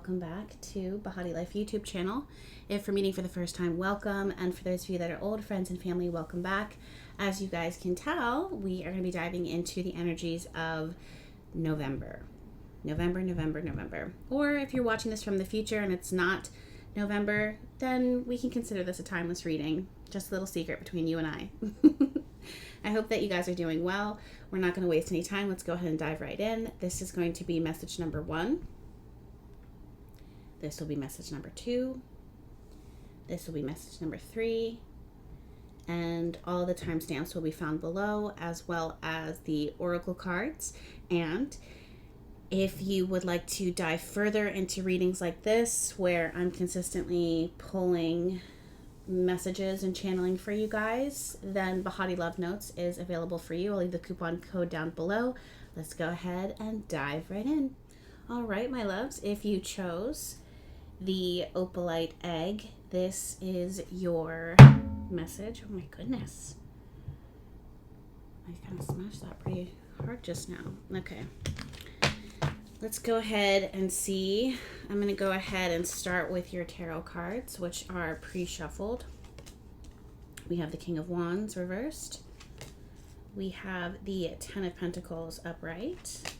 welcome back to BehatiLife YouTube channel. If you're meeting for the first time, welcome, and for those of you that are old friends and family, welcome back. As you guys can tell, we are going to be diving into the energies of November. November. Or if you're watching this from the future and it's not November, then we can consider this a timeless reading. Just a little secret between you and I. I hope that you guys are doing well. We're not going to waste any time. Let's go ahead and dive right in. This is going to be message number 1. This will be message number 2. This will be message number 3. And all the timestamps will be found below, as well as the oracle cards. And if you would like to dive further into readings like this, where I'm consistently pulling messages and channeling for you guys, then Behati Love Notes is available for you. I'll leave the coupon code down below. Let's go ahead and dive right in. All right, my loves, if you chose the opalite egg, this is your message. Oh my goodness, I kind of smashed that pretty hard just now. Okay, let's go ahead and see. I'm going to go ahead and start with your tarot cards, which are pre-shuffled. We have the King of Wands reversed. We have the Ten of Pentacles upright.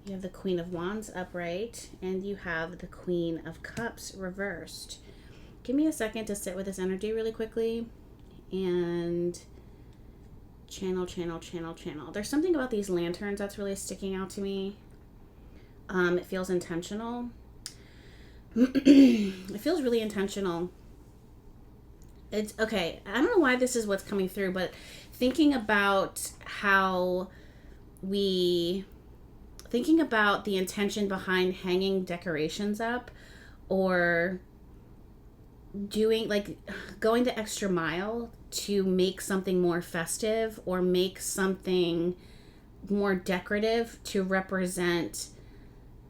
You have the Queen of Wands upright. And you have the Queen of Cups reversed. Give me a second to sit with this energy really quickly and channel. There's something about these lanterns that's really sticking out to me. It feels intentional. It feels really intentional. It's okay. I don't know why this is what's coming through, but thinking about the intention behind hanging decorations up, or doing, like, going the extra mile to make something more festive or make something more decorative to represent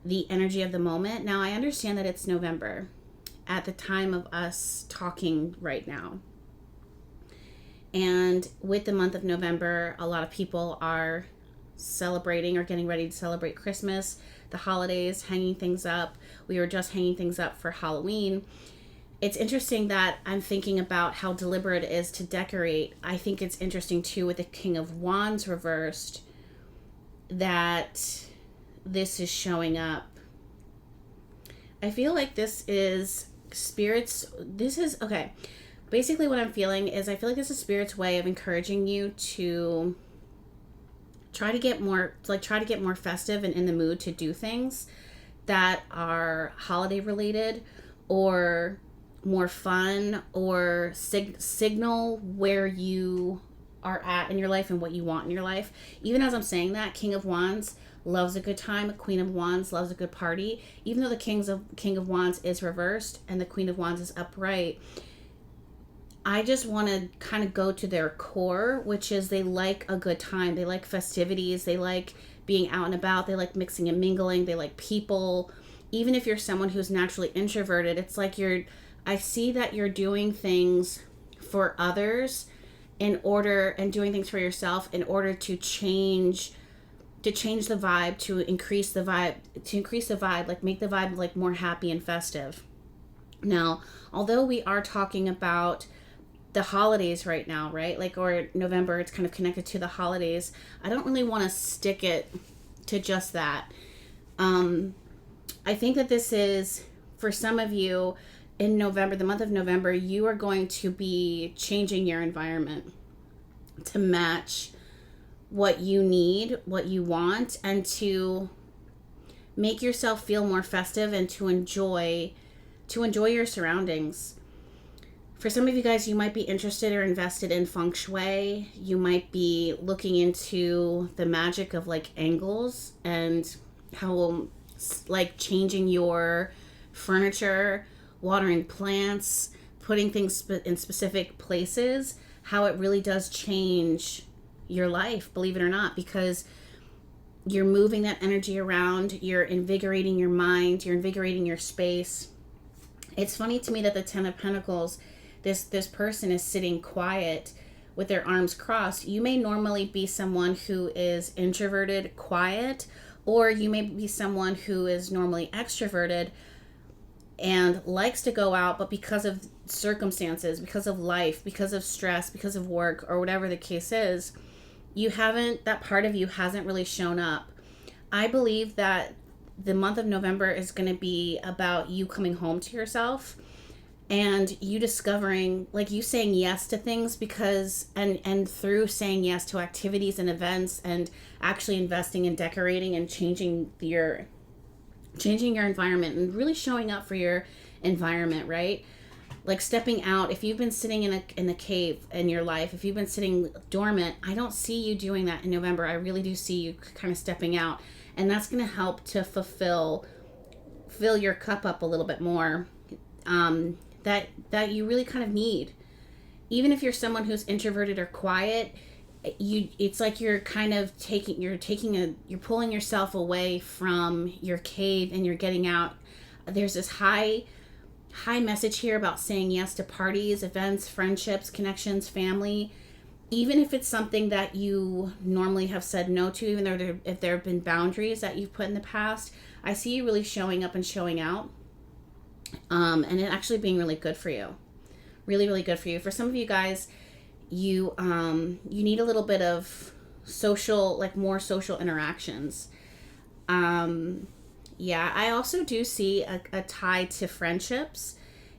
the energy of the moment. Now, I understand that it's November at the time of us talking right now. And with the month of November, a lot of people are celebrating or getting ready to celebrate Christmas, the holidays, hanging things up. We were just hanging things up for Halloween. It's interesting that I'm thinking about how deliberate it is to decorate. I think it's interesting too with the King of Wands reversed that this is showing up. I feel like this is spirits. Okay. Basically what I'm feeling is I feel like this is spirit's way of encouraging you to try to get more festive and in the mood to do things that are holiday related or more fun, or signal where you are at in your life and what you want in your life. Even as I'm saying that, King of Wands loves a good time. Queen of Wands loves a good party. Even though the King of Wands is reversed and the Queen of Wands is upright, I just want to kind of go to their core, which is they like a good time. They like festivities. They like being out and about. They like mixing and mingling. They like people. Even if you're someone who's naturally introverted, it's like I see that you're doing things for others and doing things for yourself in order to change the vibe, to increase the vibe, like make the vibe like more happy and festive. Now, although we are talking about the holidays right now, right? Like, or November, it's kind of connected to the holidays. I don't really want to stick it to just that. I think that this is, for some of you, in November, the month of November, you are going to be changing your environment to match what you need, what you want, and to make yourself feel more festive and to enjoy your surroundings. For some of you guys, you might be interested or invested in feng shui. You might be looking into the magic of like angles and how like changing your furniture, watering plants, putting things in specific places, how it really does change your life, believe it or not, because you're moving that energy around, you're invigorating your mind, you're invigorating your space. It's funny to me that the Ten of Pentacles, this person is sitting quiet with their arms crossed. You may normally be someone who is introverted, quiet, or you may be someone who is normally extroverted, and likes to go out, but because of circumstances, because of life, because of stress, because of work, or whatever the case is, that part of you hasn't really shown up. I believe that the month of November is going to be about you coming home to yourself and you discovering, like, you saying yes to things, because and through saying yes to activities and events and actually investing in decorating and changing your environment and really showing up for your environment, right? Like stepping out. If you've been sitting in a cave in your life, if you've been sitting dormant, I don't see you doing that in November. I really do see you kind of stepping out, and that's going to help to fill your cup up a little bit more. That you really kind of need. Even if you're someone who's introverted or quiet, it's like you're kind of you're pulling yourself away from your cave and you're getting out. There's this high message here about saying yes to parties, events, friendships, connections, family, even if it's something that you normally have said no to, even though if there have been boundaries that you've put in the past. I see you really showing up and showing out, and it actually being really good for you. Really, really good for you. For some of you guys, you need a little bit of social, like more social interactions. Yeah, I also do see a tie to friendships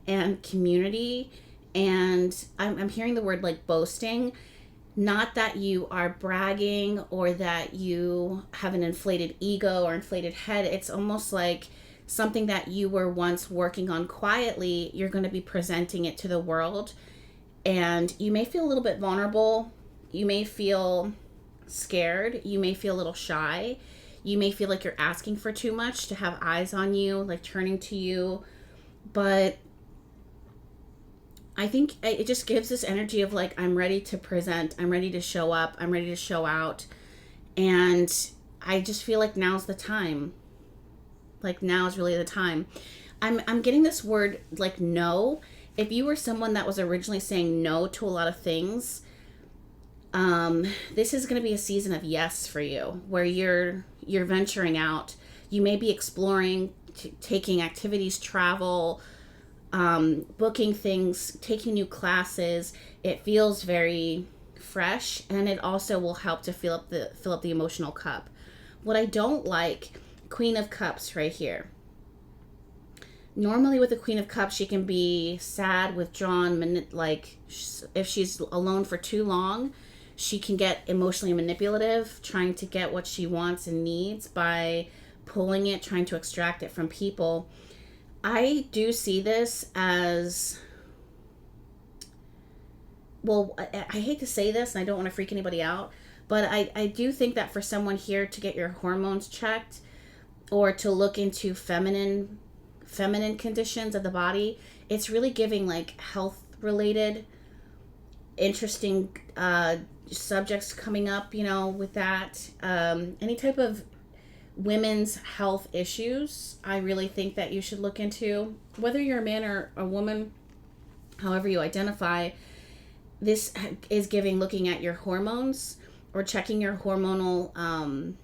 and community, and I'm hearing the word like boasting. Not that you are bragging or that you have an inflated ego or inflated head. It's almost like something that you were once working on quietly, you're going to be presenting it to the world. And you may feel a little bit vulnerable. You may feel scared. You may feel a little shy. You may feel like you're asking for too much to have eyes on you, like turning to you. But I think it just gives this energy of like, I'm ready to present. I'm ready to show up. I'm ready to show out. And I just feel like now's the time. Like now is really the time. I'm getting this word like no. If you were someone that was originally saying no to a lot of things, this is going to be a season of yes for you, where you're venturing out. You may be exploring, taking activities, travel, booking things, taking new classes. It feels very fresh, and it also will help to fill up the emotional cup. What I don't like, Queen of Cups right here. Normally with the Queen of Cups, she can be sad, withdrawn, like if she's alone for too long, she can get emotionally manipulative, trying to get what she wants and needs by pulling it, trying to extract it from people. I do see this as, well, I hate to say this and I don't want to freak anybody out, but I do think that for someone here to get your hormones checked or to look into feminine conditions of the body, it's really giving like health related interesting subjects coming up, with that. Any type of women's health issues, I really think that you should look into, whether you're a man or a woman, however you identify. This is looking at your hormones or checking your hormonal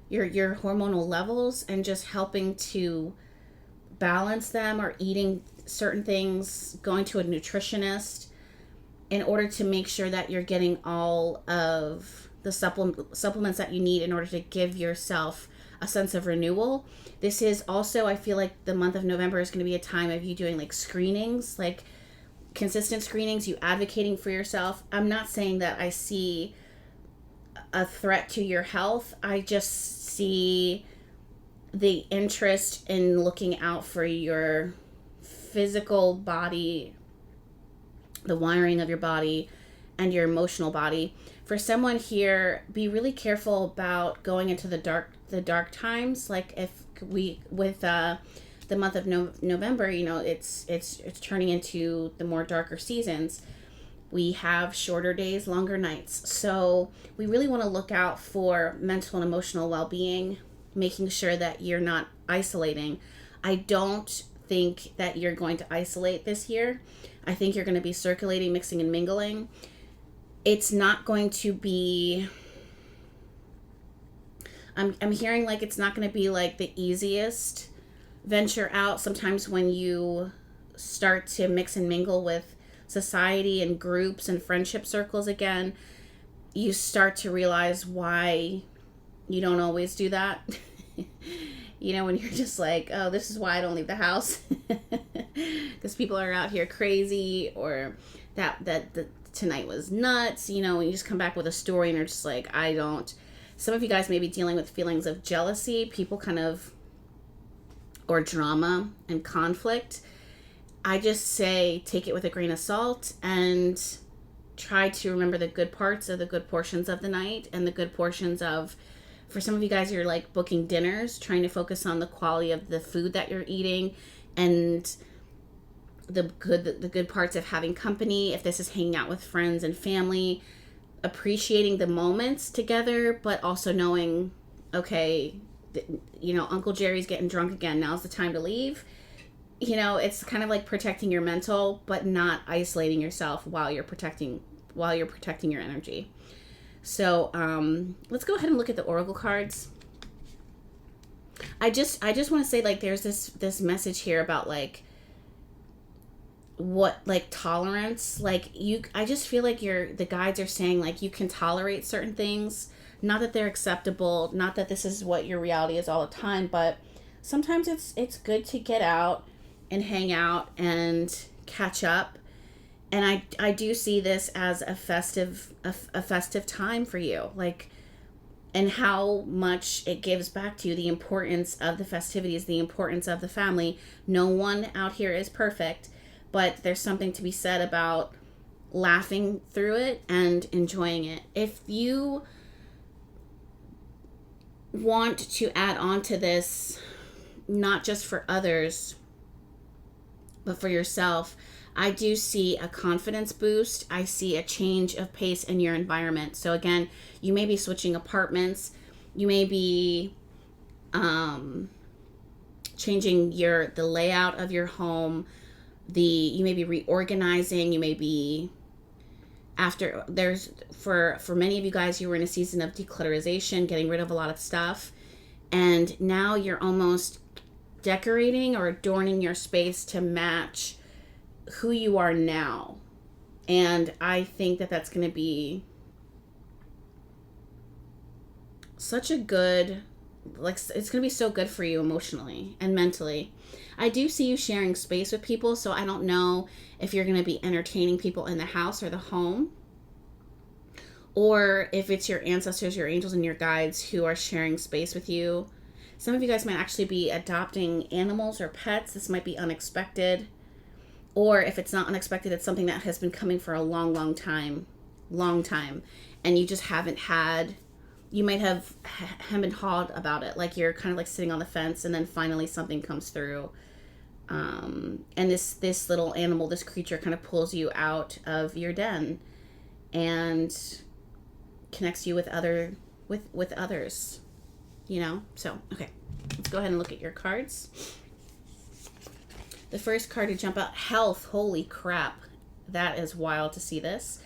your hormonal levels and just helping to balance them, or eating certain things, going to a nutritionist in order to make sure that you're getting all of the supplements that you need in order to give yourself a sense of renewal. This is also, I feel like the month of November is going to be a time of you doing like screenings, like consistent screenings, you advocating for yourself. I'm not saying that I see a threat to your health. I just see the interest in looking out for your physical body, the wiring of your body, and your emotional body. For someone here, be really careful about going into the dark times. Like if with the month of November, it's turning into the more darker seasons. We have shorter days, longer nights. So we really want to look out for mental and emotional well-being, making sure that you're not isolating. I don't think that you're going to isolate this year. I think you're going to be circulating, mixing, and mingling. It's not going to be, I'm hearing like it's not going to be like the easiest venture out. Sometimes when you start to mix and mingle with society and groups and friendship circles again, you start to realize why you don't always do that. You know, when you're just like, oh, this is why I don't leave the house. Because people are out here crazy, or that tonight was nuts. You know, when you just come back with a story and you're just like, I don't. Some of you guys may be dealing with feelings of jealousy, people kind of, or drama and conflict. I just say take it with a grain of salt and try to remember the good parts of the good portions of the night, and the good portions of, for some of you guys, you're like booking dinners, trying to focus on the quality of the food that you're eating, and the good parts of having company. If this is hanging out with friends and family, appreciating the moments together, but also knowing, okay, you know, Uncle Jerry's getting drunk again. Now's the time to leave. You know, it's kind of like protecting your mental, but not isolating yourself while you're protecting your energy. So let's go ahead and look at the oracle cards. I just want to say, like, there's this message here about like what, like, tolerance. Like, I just feel like the guides are saying, like, you can tolerate certain things, not that they're acceptable, not that this is what your reality is all the time, but sometimes it's good to get out and hang out and catch up. And I do see this as a festive time for you, like, and how much it gives back to you, the importance of the festivities, the importance of the family. No one out here is perfect, but there's something to be said about laughing through it and enjoying it. If you want to add on to this, not just for others, but for yourself, I do see a confidence boost. I see a change of pace in your environment. So again, you may be switching apartments. You may be changing the layout of your home. You may be reorganizing. You may be for many of you guys, you were in a season of declutterization, getting rid of a lot of stuff. And now you're almost decorating or adorning your space to match who you are now. And I think that that's going to be such a good, like, it's going to be so good for you emotionally and mentally. I do see you sharing space with people, so I don't know if you're going to be entertaining people in the house or the home, or if it's your ancestors, your angels, and your guides who are sharing space with you. Some of you guys might actually be adopting animals or pets. This might be unexpected. Or if it's not unexpected, it's something that has been coming for a long time. And you just haven't had, you might have hem and hawed about it. Like, you're kind of like sitting on the fence, and then finally something comes through. And this little animal, this creature kind of pulls you out of your den and connects you with others, you know? So, okay, let's go ahead and look at your cards. The first card to jump out, health. Holy crap. That is wild to see this.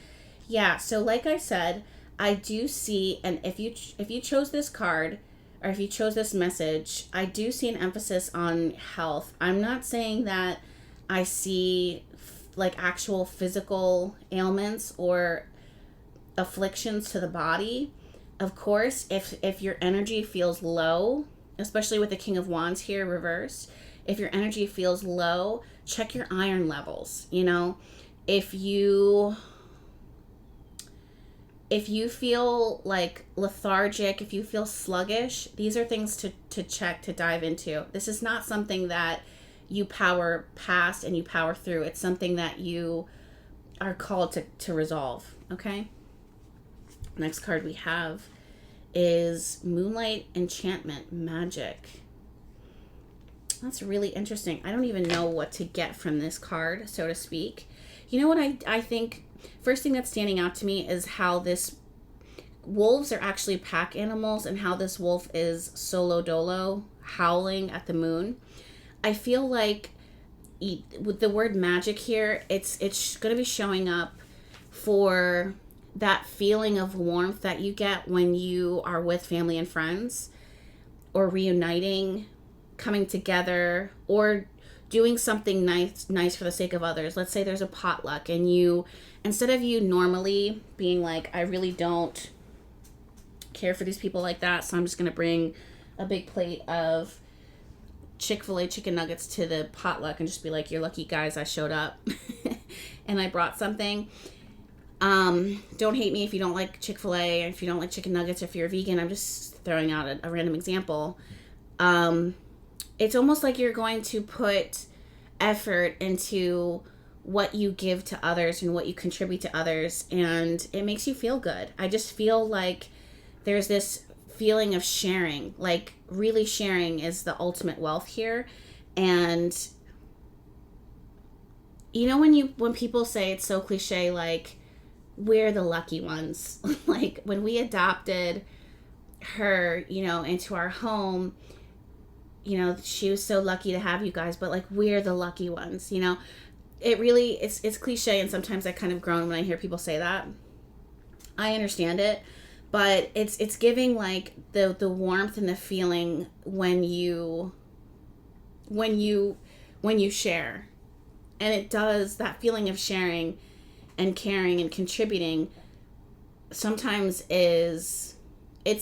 Yeah, so like I said, I do see, and if you chose this card, or if you chose this message, I do see an emphasis on health. I'm not saying that I see like actual physical ailments or afflictions to the body. Of course, if your energy feels low, especially with the King of Wands here reversed, if your energy feels low, check your iron levels. You know, if you feel like lethargic, if you feel sluggish, these are things to check, to dive into. This is not something that you power past and you power through. It's something that you are called to resolve, okay? Next card we have is Moonlight Enchantment Magic. That's really interesting. I don't even know what to get from this card, so to speak. You know what I think? First thing that's standing out to me is how wolves are actually pack animals, and how this wolf is solo dolo, howling at the moon. I feel like with the word magic here, it's going to be showing up for that feeling of warmth that you get when you are with family and friends, or reuniting coming together or doing something nice for the sake of others. Let's say there's a potluck and you, instead of you normally being like, I really don't care for these people like that, so I'm just going to bring a big plate of Chick-fil-A chicken nuggets to the potluck and just be like, you're lucky guys I showed up and I brought something. Don't hate me if you don't like Chick-fil-A, if you don't like chicken nuggets, if you're a vegan. I'm just throwing out a random example. It's almost like you're going to put effort into what you give to others and what you contribute to others, and it makes you feel good. I just feel like there's this feeling of sharing, like really sharing is the ultimate wealth here. And you know, when people say, it's so cliche, like, we're the lucky ones. Like when we adopted her, you know, into our home, you know, she was so lucky to have you guys, but like, we're the lucky ones, you know. It really, it's cliche, and sometimes I kind of groan when I hear people say that. I understand it, but it's giving like the warmth and the feeling when you share. And it does, that feeling of sharing and caring and contributing sometimes it's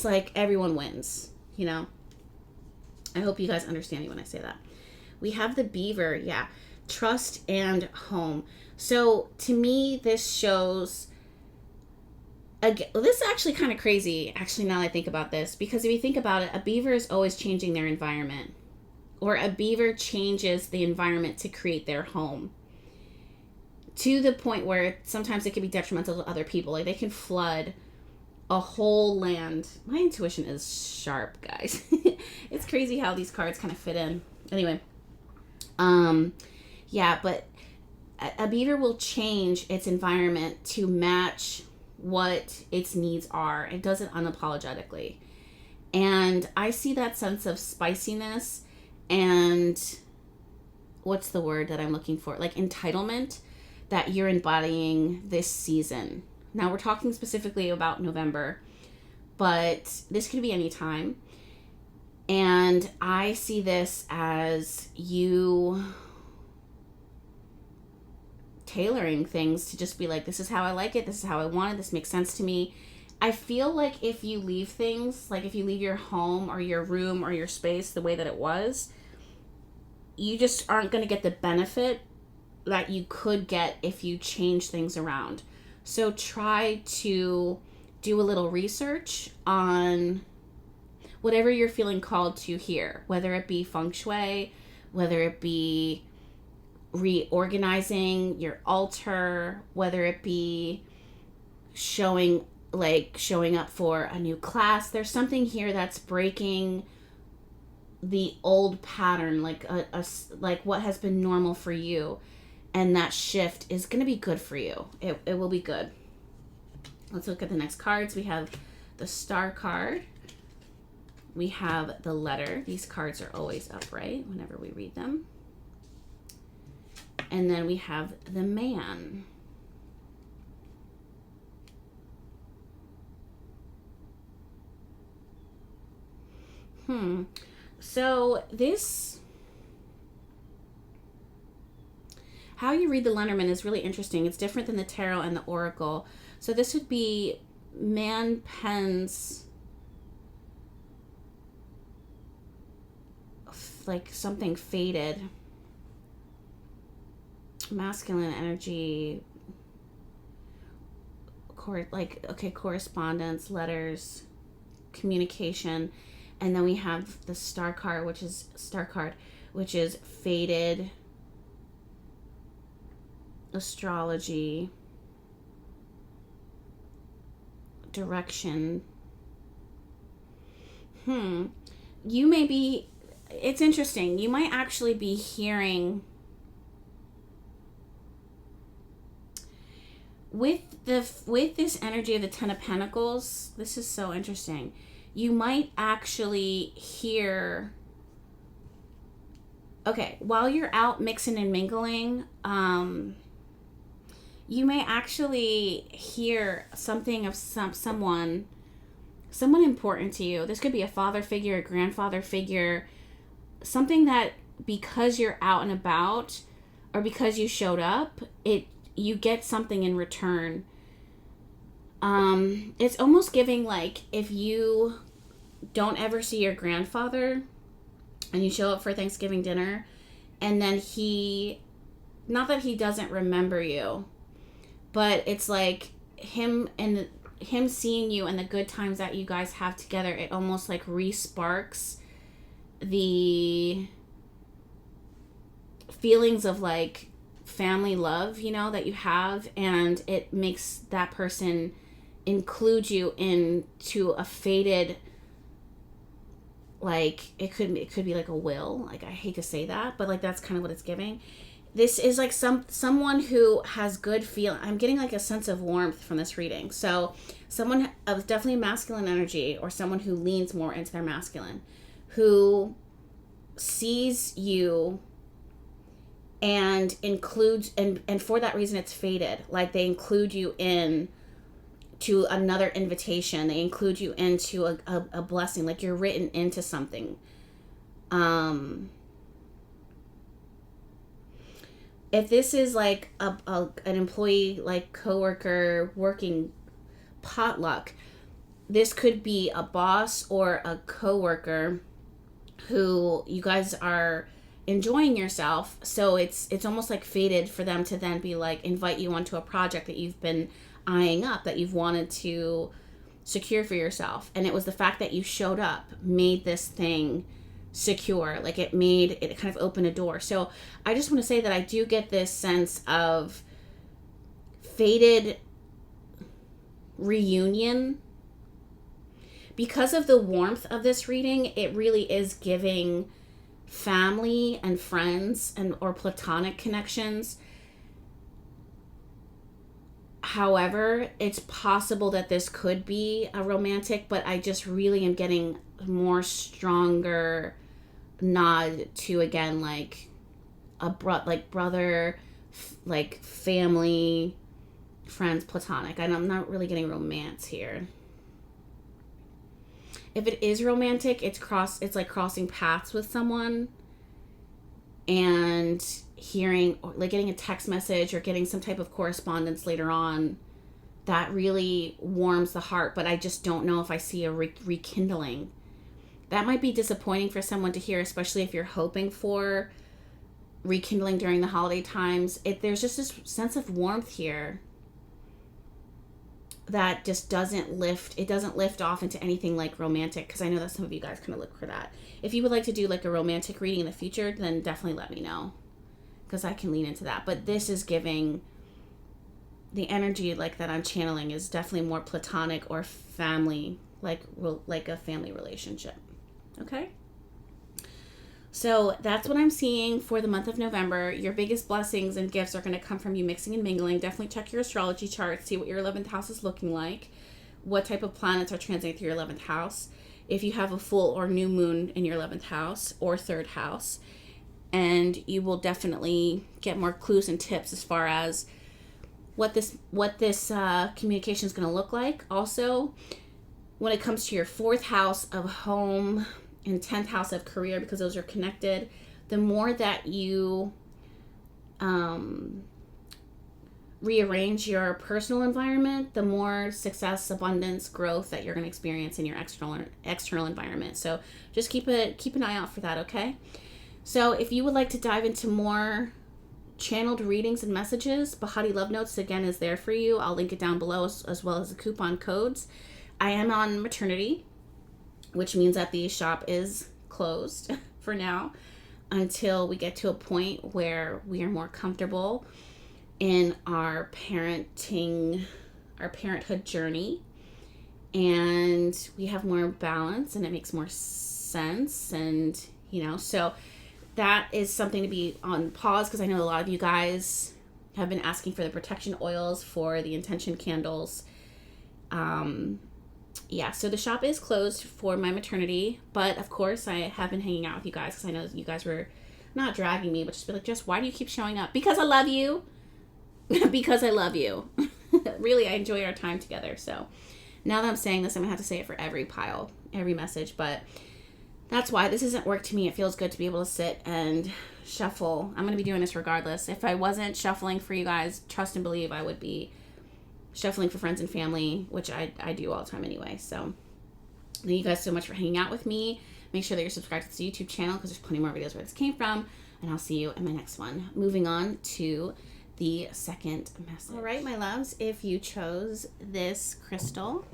like everyone wins, you know. I hope you guys understand me when I say that. We have the beaver, yeah. Trust and home. So to me, this shows, again, this is actually kind of crazy, actually, now that I think about this, because if you think about it, a beaver is always changing their environment, or a beaver changes the environment to create their home, to the point where sometimes it can be detrimental to other people. Like they can flood a whole land. My intuition is sharp, guys. It's crazy how these cards kind of fit in. Anyway, yeah, but a beaver will change its environment to match what its needs are. It does it unapologetically. And I see that sense of spiciness and what's the word that I'm looking for? Like entitlement that you're embodying this season. Now we're talking specifically about November, but this could be any time. And I see this as you tailoring things to just be like, this is how I like it, this is how I want it, this makes sense to me. I feel like if you leave things, like if you leave your home or your room or your space the way that it was, you just aren't going to get the benefit that you could get if you change things around. So try to do a little research on whatever you're feeling called to here, whether it be feng shui, whether it be reorganizing your altar, whether it be showing up for a new class. There's something here that's breaking the old pattern, like like what has been normal for you, and that shift is going to be good for you. It will be good. Let's look at the next cards. We have the Star card. We have the Letter. These cards are always upright whenever we read them. And then we have the Man. So this, how you read the Lenormand is really interesting. It's different than the Tarot and the Oracle. So this would be Man pens, like something faded, masculine energy, correspondence, letters, communication. And then we have the Star card, which is faded, astrology, direction. You may be, it's interesting, you might actually be hearing with this energy of the Ten of Pentacles. This is so interesting. You might actually hear, while you're out mixing and mingling, you may actually hear something of someone important to you. This could be a father figure, a grandfather figure, something that because you're out and about or because you showed up, you get something in return. It's almost giving like if you don't ever see your grandfather and you show up for Thanksgiving dinner and then not that he doesn't remember you, but it's like him seeing you and the good times that you guys have together, it almost like re-sparks the feelings of like family love, that you have, and it makes that person include you into a faded, like it could be like a will, like I hate to say that, but like that's kind of what it's giving. This is like someone who has good feel. I'm getting like a sense of warmth from this reading. So someone of definitely masculine energy, or someone who leans more into their masculine, who sees you and includes, and for that reason it's faded. Like they include you in to another invitation. They include you into a blessing. Like you're written into something. If this is like an employee, like coworker working potluck, this could be a boss or a coworker who you guys are enjoying yourself. So it's almost like fated for them to then be like invite you onto a project that you've been eyeing up, that you've wanted to secure for yourself. And it was the fact that you showed up made this thing secure. Like it kind of opened a door. So I just want to say that I do get this sense of fated reunion. Because of the warmth of this reading, it really is giving family and friends or platonic connections. However, it's possible that this could be a romantic, but I just really am getting more stronger nod to, again, like brother, like family, friends, platonic. And I'm not really getting romance here. If it is romantic, it's like crossing paths with someone and hearing, or like getting a text message or getting some type of correspondence later on that really warms the heart. But I just don't know if I see a rekindling. That might be disappointing for someone to hear, especially if you're hoping for rekindling during the holiday times. There's just this sense of warmth here that just doesn't lift off into anything like romantic, because I know that some of you guys kind of look for that. If you would like to do like a romantic reading in the future, then definitely let me know, because I can lean into that. But this is giving the energy like that I'm channeling is definitely more platonic or family, like a family relationship. Okay? So that's what I'm seeing for the month of November. Your biggest blessings and gifts are going to come from you mixing and mingling. Definitely check your astrology chart, see what your 11th house is looking like, what type of planets are transiting through your 11th house, if you have a full or new moon in your 11th house or 3rd house. And you will definitely get more clues and tips as far as what this communication is going to look like. Also, when it comes to your 4th house of home and 10th house of career, because those are connected, the more that you rearrange your personal environment, the more success, abundance, growth that you're going to experience in your external environment. So just keep an eye out for that, okay? So if you would like to dive into more channeled readings and messages, Behati Love Notes, again, is there for you. I'll link it down below, as well as the coupon codes. I am on maternity, which means that the shop is closed for now until we get to a point where we are more comfortable in our parenthood journey, and we have more balance and it makes more sense. And so that is something to be on pause, because I know a lot of you guys have been asking for the protection oils for the intention candles. So the shop is closed for my maternity, but of course I have been hanging out with you guys, because I know you guys were not dragging me, but just be like, just why do you keep showing up? Because I love you. Because I love you. Really, I enjoy our time together. So now that I'm saying this, I'm gonna have to say it for every message, but That's why this isn't work to me. It feels good to be able to sit and shuffle. I'm going to be doing this regardless. If I wasn't shuffling for you guys, trust and believe I would be shuffling for friends and family, which I do all the time anyway. So thank you guys so much for hanging out with me. Make sure that you're subscribed to this YouTube channel because there's plenty more videos where this came from. And I'll see you in my next one. Moving on to the second message. All right, my loves, if you chose this crystal,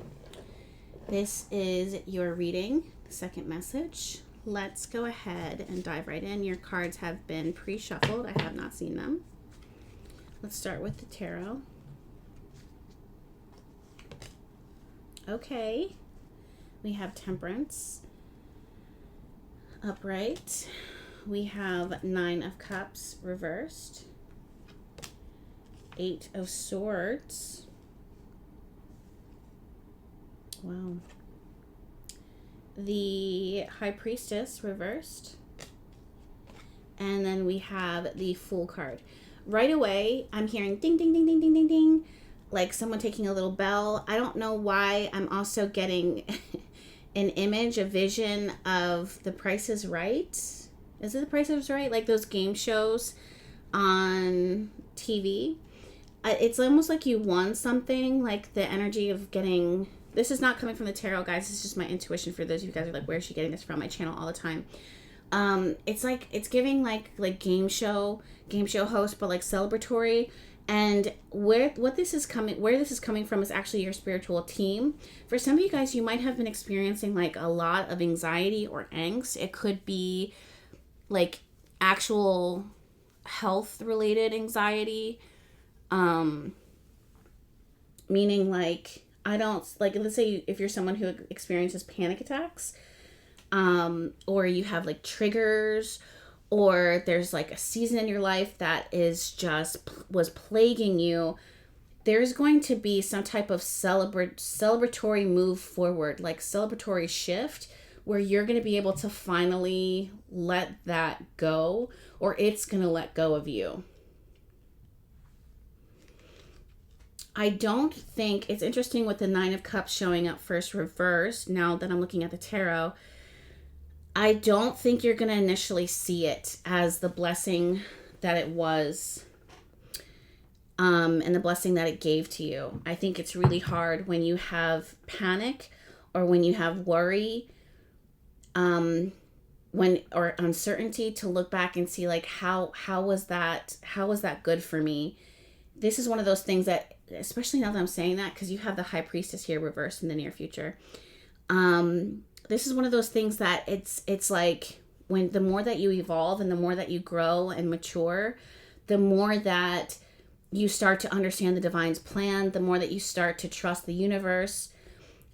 this is your reading, the second message. Let's go ahead and dive right in. Your cards have been pre-shuffled. I have not seen them. Let's start with the tarot. Okay. We have Temperance. Upright. We have 9 of Cups reversed. 8 of Swords. Wow. The High Priestess reversed. And then we have the Fool card. Right away, I'm hearing ding, ding, ding, ding, ding, ding, ding. Like someone taking a little bell. I don't know why I'm also getting an image, a vision of The Price is Right. Is it The Price is Right? Like those game shows on TV. It's almost like you won something, like the energy of getting... This is not coming from the tarot, guys. This is just my intuition for those of you guys who are like, where is she getting this from? I channel all the time. It's like, it's giving like game show host, but like celebratory. And where this is coming from is actually your spiritual team. For some of you guys, you might have been experiencing like a lot of anxiety or angst. It could be like actual health related anxiety. Meaning like, let's say if you're someone who experiences panic attacks, or you have like triggers, or there's like a season in your life that was plaguing you, there's going to be some type of celebratory move forward, like celebratory shift, where you're going to be able to finally let that go, or it's going to let go of you. I don't think, it's interesting with the 9 of Cups showing up first reversed, now that I'm looking at the tarot, I don't think you're going to initially see it as the blessing that it was, and the blessing that it gave to you. I think it's really hard when you have panic or when you have worry, or uncertainty, to look back and see like, how was that good for me? This is one of those things that, especially now that I'm saying that, because you have the High Priestess here reversed in the near future. This is one of those things that it's like, when the more that you evolve and the more that you grow and mature, the more that you start to understand the divine's plan, the more that you start to trust the universe.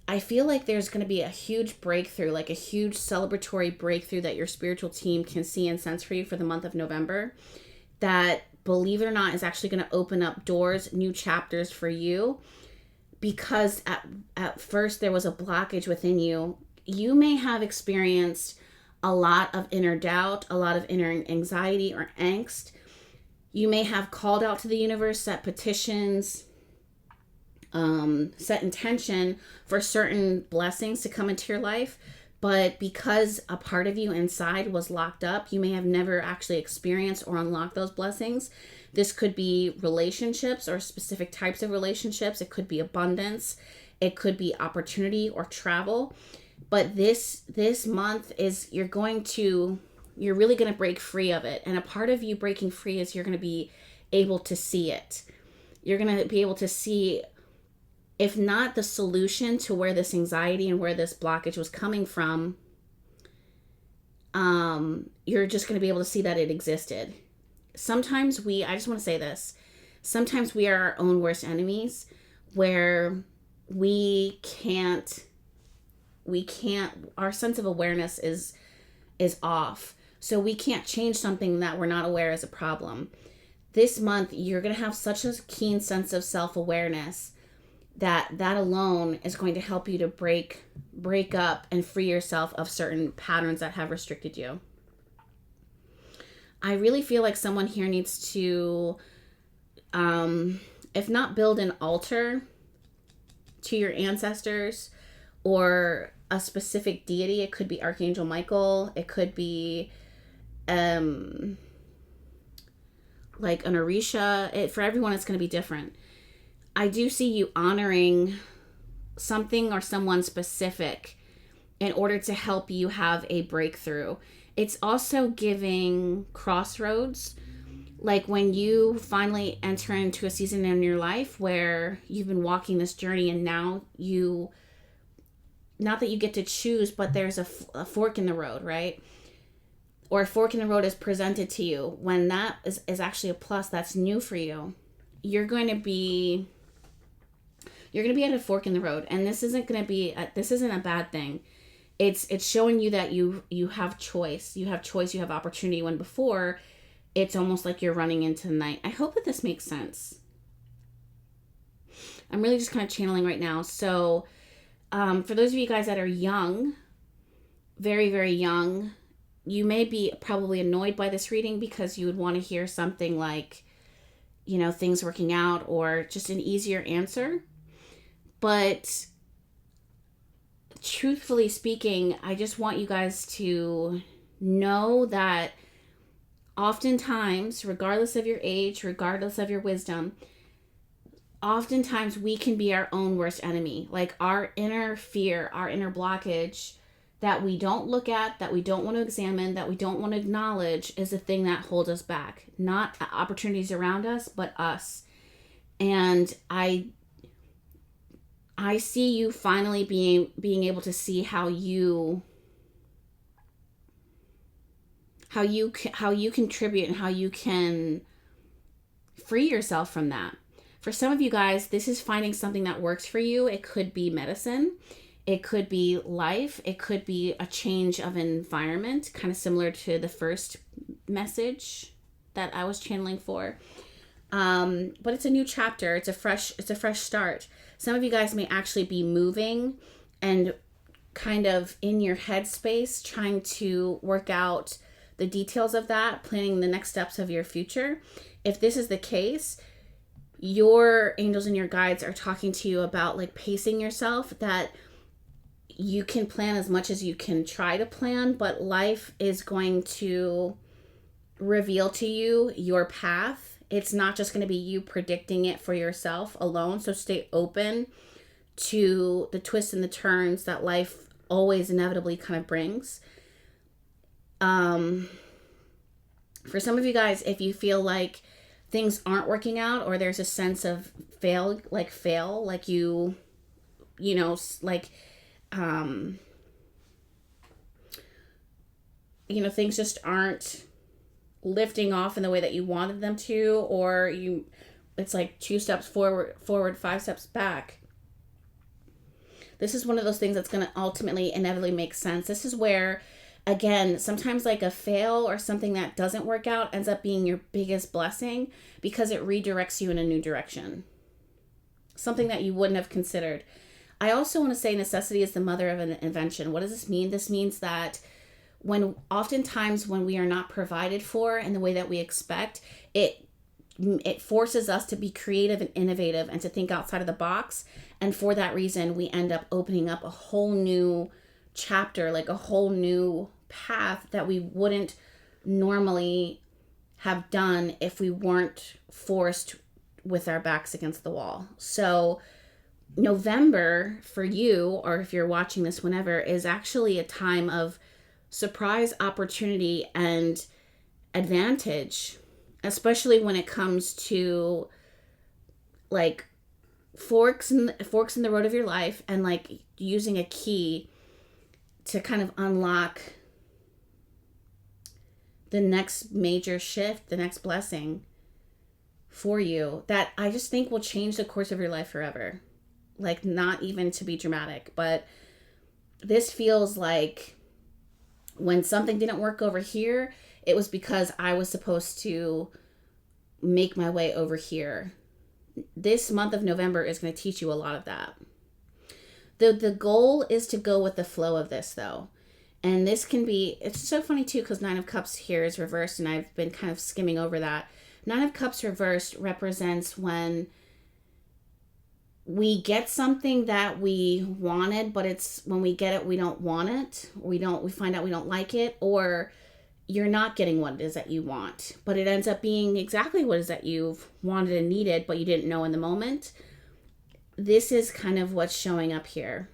I feel like there's going to be a huge breakthrough, like a huge celebratory breakthrough that your spiritual team can see and sense for you for the month of November, that, believe it or not, is actually going to open up doors, new chapters for you. Because at first there was a blockage within you. You may have experienced a lot of inner doubt, a lot of inner anxiety or angst. You may have called out to the universe, set petitions, set intention for certain blessings to come into your life. But because a part of you inside was locked up, you may have never actually experienced or unlocked those blessings. This could be relationships or specific types of relationships. It could be abundance. It could be opportunity or travel. But this month is, you're really going to break free of it. And a part of you breaking free is you're going to be able to see it. You're going to be able to see, if not the solution to where this anxiety and where this blockage was coming from, you're just going to be able to see that it existed. Sometimes I just want to say this, sometimes we are our own worst enemies, where our sense of awareness is off. So we can't change something that we're not aware is a problem. This month, you're going to have such a keen sense of self-awareness that alone is going to help you to break up and free yourself of certain patterns that have restricted you. I really feel like someone here needs to, if not build an altar to your ancestors, or a specific deity. It could be Archangel Michael. It could be like an Orisha. For everyone, it's going to be different. I do see you honoring something or someone specific in order to help you have a breakthrough. It's also giving crossroads, like when you finally enter into a season in your life where you've been walking this journey, and now you, not that you get to choose, but there's a fork in the road, right? Or a fork in the road is presented to you. When that is actually a plus, that's new for you. You're going to be at a fork in the road, and this isn't a bad thing. It's showing you that you have choice. You have choice, you have opportunity, when before it's almost like you're running into the night. I hope that this makes sense. I'm really just kind of channeling right now. So for those of you guys that are young, very, very young, you may be probably annoyed by this reading because you would want to hear something like, things working out or just an easier answer. But truthfully speaking, I just want you guys to know that oftentimes, regardless of your age, regardless of your wisdom, oftentimes we can be our own worst enemy. Like our inner fear, our inner blockage that we don't look at, that we don't want to examine, that we don't want to acknowledge is the thing that holds us back. Not opportunities around us, but us. And I see you finally being able to see how you contribute and how you can free yourself from that. For some of you guys, this is finding something that works for you. It could be medicine. It could be life. It could be a change of environment, kind of similar to the first message that I was channeling for. But it's a new chapter. It's a fresh start. Some of you guys may actually be moving and kind of in your headspace trying to work out the details of that, planning the next steps of your future. If this is the case, your angels and your guides are talking to you about like pacing yourself, that you can plan as much as you can try to plan, but life is going to reveal to you your path. It's not just going to be you predicting it for yourself alone. So stay open to the twists and the turns that life always inevitably kind of brings. For some of you guys, if you feel like things aren't working out, or there's a sense of fail, things just aren't lifting off in the way that you wanted them to, or it's like 2 steps forward, 5 steps back. This is one of those things that's going to ultimately inevitably make sense. This is where, again, sometimes like a fail or something that doesn't work out ends up being your biggest blessing because it redirects you in a new direction. Something that you wouldn't have considered. I also want to say necessity is the mother of an invention. What does this mean? This means that oftentimes when we are not provided for in the way that we expect, it forces us to be creative and innovative and to think outside of the box. And for that reason, we end up opening up a whole new chapter, like a whole new path that we wouldn't normally have done if we weren't forced with our backs against the wall. So November for you, or if you're watching this whenever, is actually a time of surprise, opportunity, and advantage, especially when it comes to like forks in the road of your life, and like using a key to kind of unlock the next major shift, the next blessing for you that I just think will change the course of your life forever. Like, not even to be dramatic, but this feels like when something didn't work over here, it was because I was supposed to make my way over here. This month of November is going to teach you a lot of that. The goal is to go with the flow of this, though. And this can be, it's so funny too, because 9 of Cups here is reversed, and I've been kind of skimming over that. 9 of Cups reversed represents when we get something that we wanted, but it's when we get it, we don't want it. We find out we don't like it, or you're not getting what it is that you want, but it ends up being exactly what it is that you've wanted and needed, but you didn't know in the moment. This is kind of what's showing up here.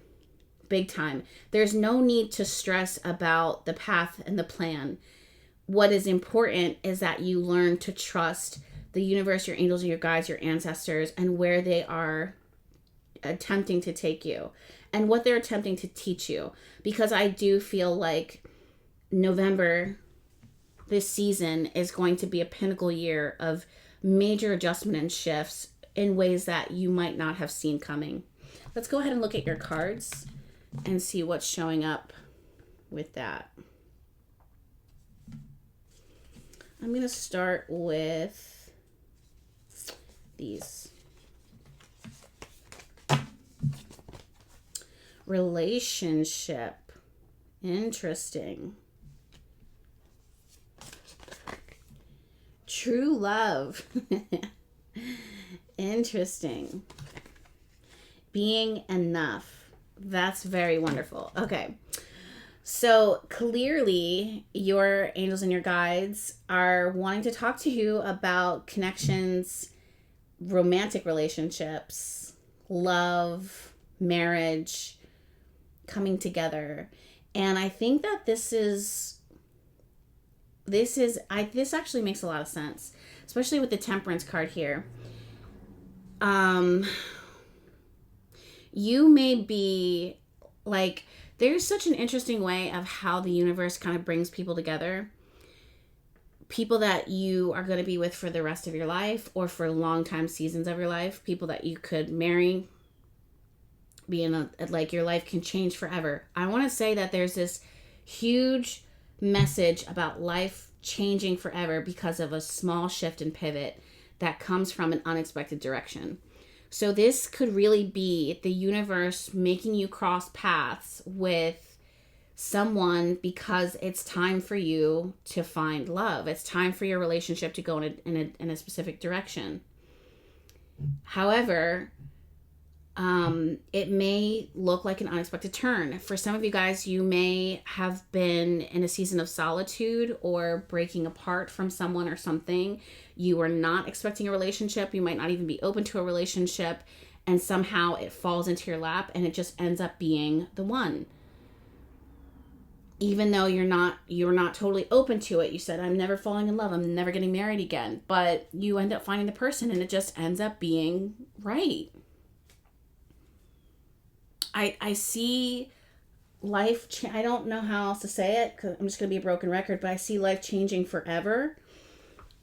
Big time. There's no need to stress about the path and the plan. What is important is that you learn to trust the universe, your angels, your guides, your ancestors, and where they are attempting to take you and what they're attempting to teach you. Because I do feel like November, this season, is going to be a pinnacle year of major adjustment and shifts in ways that you might not have seen coming. Let's go ahead and look at your cards and see what's showing up with that. I'm going to start with these. Relationship. Interesting. True love. Interesting. Being enough. That's very wonderful. Okay. So clearly your angels and your guides are wanting to talk to you about connections, romantic relationships, love, marriage, coming together. And I think that this actually makes a lot of sense, especially with the Temperance card here. You may be like, there's such an interesting way of how the universe kind of brings people together. People that you are going to be with for the rest of your life or for long time seasons of your life. People that you could marry. Like your life can change forever. I want to say that there's this huge message about life changing forever because of a small shift and pivot that comes from an unexpected direction. So this could really be the universe making you cross paths with someone because it's time for you to find love. It's time for your relationship to go in a specific direction. However, it may look like an unexpected turn. For some of you guys, you may have been in a season of solitude or breaking apart from someone or something. You were not expecting a relationship. You might not even be open to a relationship, and somehow it falls into your lap and it just ends up being the one. Even though you're not totally open to it. You said, I'm never falling in love. I'm never getting married again. But you end up finding the person and it just ends up being right. I see life, I don't know how else to say it because I'm just going to be a broken record, but I see life changing forever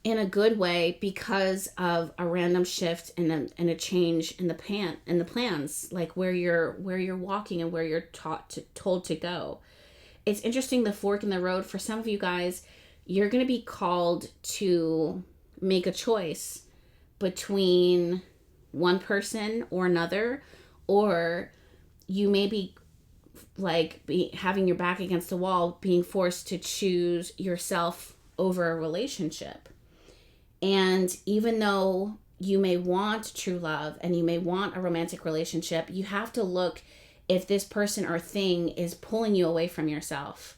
in a good way because of a random shift and a change in the plans, like where you're walking and where you're told to go. It's interesting, the fork in the road. For some of you guys, you're going to be called to make a choice between one person or another, or you may be having your back against the wall, being forced to choose yourself over a relationship. And even though you may want true love and you may want a romantic relationship, you have to look if this person or thing is pulling you away from yourself.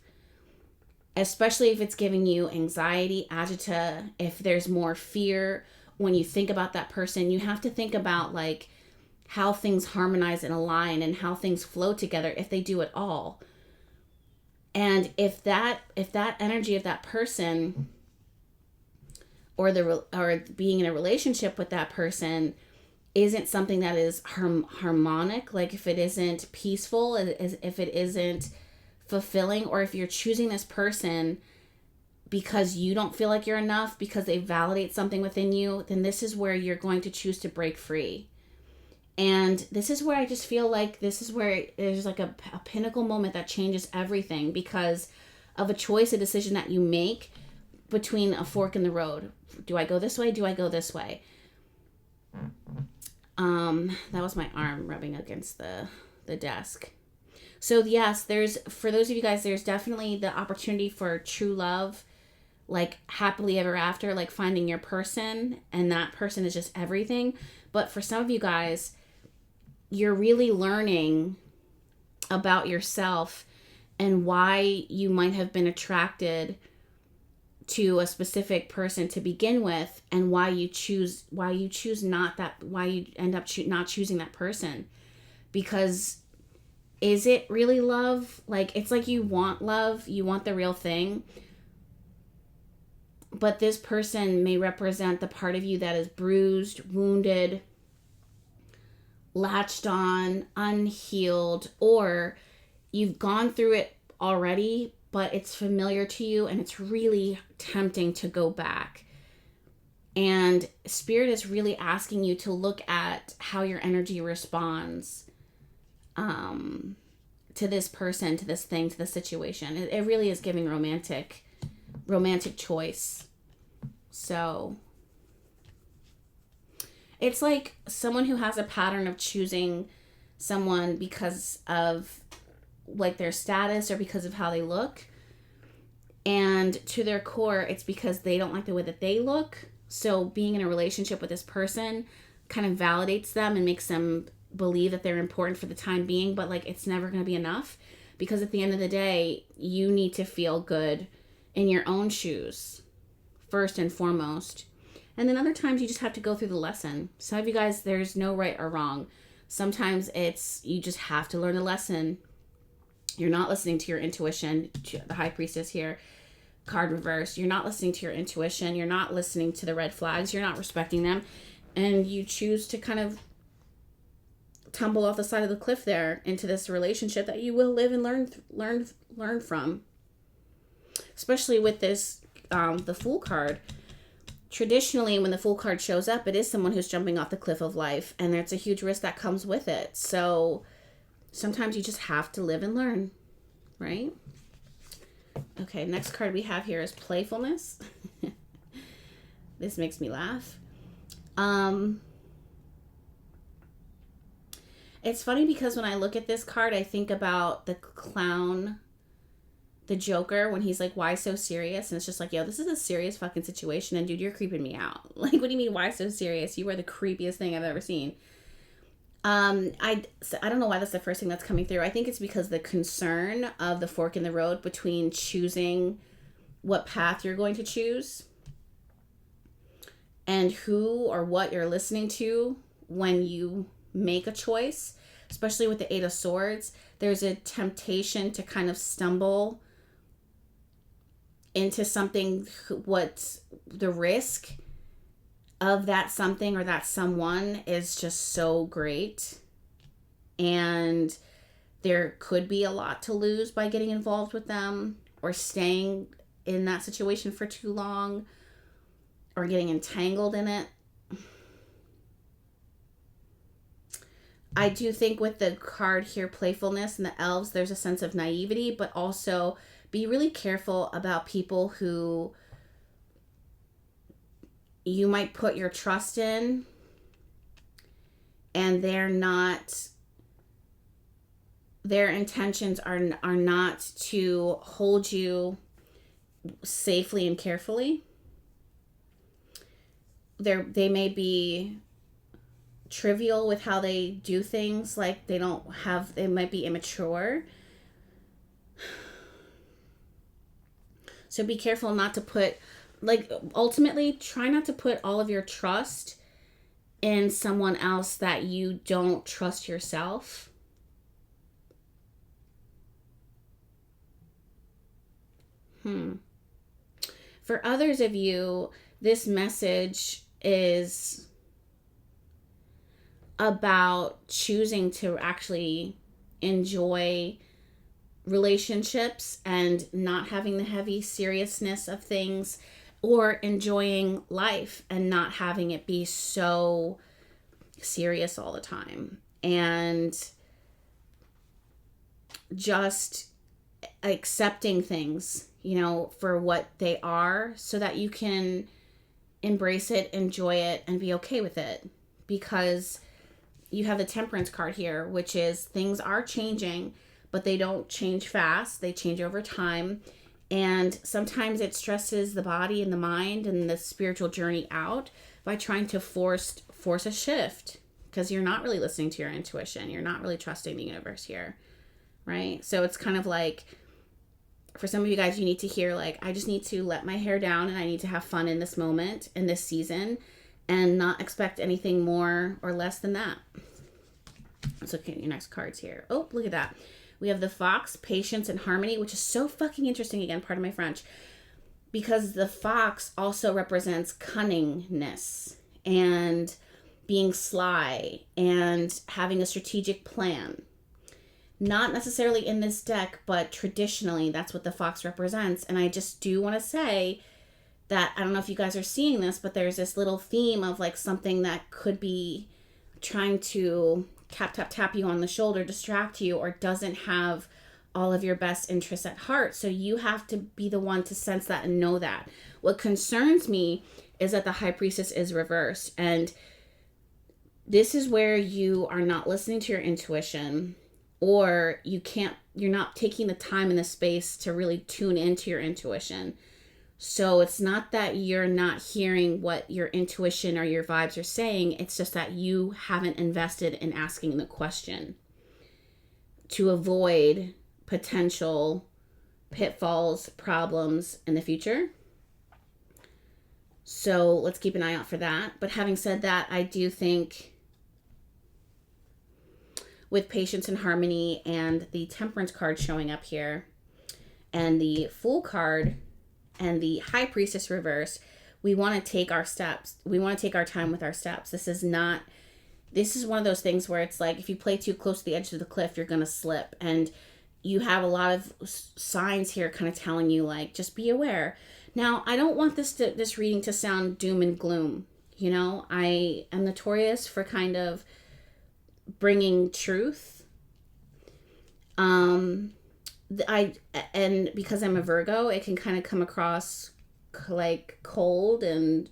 Especially if it's giving you anxiety, agita, if there's more fear when you think about that person. You have to think about how things harmonize and align and how things flow together, if they do at all. And if that energy of that person or being in a relationship with that person isn't something that is harmonic, like if it isn't peaceful, if it isn't fulfilling, or if you're choosing this person because you don't feel like you're enough, because they validate something within you, then this is where you're going to choose to break free. And this is where I just feel like this is where there's like a pinnacle moment that changes everything because of a choice, a decision that you make between a fork in the road. Do I go this way? Do I go this way? That was my arm rubbing against the desk. So yes, for those of you guys, there's definitely the opportunity for true love, like happily ever after, like finding your person, and that person is just everything. But for some of you guys, you're really learning about yourself and why you might have been attracted to a specific person to begin with, and why you end up not choosing that person. Because is it really love? Like, it's like you want love, you want the real thing, but this person may represent the part of you that is bruised, wounded, latched on, unhealed, or you've gone through it already, but it's familiar to you and it's really tempting to go back. And Spirit is really asking you to look at how your energy responds to this person, to this thing, to the situation. It really is giving romantic choice. So it's like someone who has a pattern of choosing someone because of like their status or because of how they look, and to their core it's because they don't like the way that they look. So being in a relationship with this person kind of validates them and makes them believe that they're important for the time being, but like it's never going to be enough, because at the end of the day you need to feel good in your own shoes first and foremost. And then other times you just have to go through the lesson. Some of you guys, there's no right or wrong. Sometimes it's you just have to learn a lesson. You're not listening to your intuition. The High Priestess here, card reversed. You're not listening to your intuition. You're not listening to the red flags. You're not respecting them. And you choose to kind of tumble off the side of the cliff there into this relationship that you will live and learn from. Especially with this, the Fool card. Traditionally, when the Fool card shows up, it is someone who's jumping off the cliff of life, and there's a huge risk that comes with it. So sometimes you just have to live and learn, right? Okay, next card we have here is Playfulness. This makes me laugh. It's funny because when I look at this card, I think about the clown, the Joker, when he's like, why so serious? And it's just like, yo, this is a serious fucking situation, and dude, you're creeping me out. Like, what do you mean, why so serious? You are the creepiest thing I've ever seen. I don't know why that's the first thing that's coming through. I think it's because the concern of the fork in the road between choosing what path you're going to choose and who or what you're listening to when you make a choice, especially with the Eight of Swords. There's a temptation to kind of stumble into something, what the risk of that something or that someone is just so great, and there could be a lot to lose by getting involved with them or staying in that situation for too long or getting entangled in it. I do think with the card here, Playfulness and the elves, there's a sense of naivety, but also be really careful about people who you might put your trust in and their intentions are not to hold you safely and carefully. They may be trivial with how they do things, like they might be immature. So be careful not to put, ultimately try not to put all of your trust in someone else that you don't trust yourself. For others of you, this message is about choosing to actually enjoy relationships and not having the heavy seriousness of things, or enjoying life and not having it be so serious all the time, and just accepting things, for what they are, so that you can embrace it, enjoy it, and be okay with it. Because you have the Temperance card here, which is things are changing, but they don't change fast. They change over time. And sometimes it stresses the body and the mind and the spiritual journey out by trying to force a shift. because you're not really listening to your intuition. You're not really trusting the universe here, right? So it's kind of like, for some of you guys, you need to hear like, I just need to let my hair down and I need to have fun in this moment, in this season, and not expect anything more or less than that. Let's look at your next cards here. Oh, look at that. We have the fox, patience, and harmony, which is so fucking interesting. Again, pardon my French. Because the fox also represents cunningness and being sly and having a strategic plan. Not necessarily in this deck, but traditionally, that's what the fox represents. And I just do want to say that, I don't know if you guys are seeing this, but there's this little theme of like something that could be trying to tap you on the shoulder, distract you, or doesn't have all of your best interests at heart. So you have to be the one to sense that and know that. What concerns me is that the high priestess is reversed. And this is where you are not listening to your intuition, or you're not taking the time and the space to really tune into your intuition. So it's not that you're not hearing what your intuition or your vibes are saying. It's just that you haven't invested in asking the question to avoid potential pitfalls, problems in the future. So let's keep an eye out for that. But having said that, I do think with patience and harmony and the temperance card showing up here and the fool card and the high priestess reverse, we want to take our steps. We want to take our time with our steps. This is one of those things where it's like, if you play too close to the edge of the cliff, you're going to slip. And you have a lot of signs here kind of telling you like, just be aware. Now, I don't want this reading to sound doom and gloom. You know, I am notorious for kind of bringing truth. And because I'm a Virgo, it can kind of come across like cold and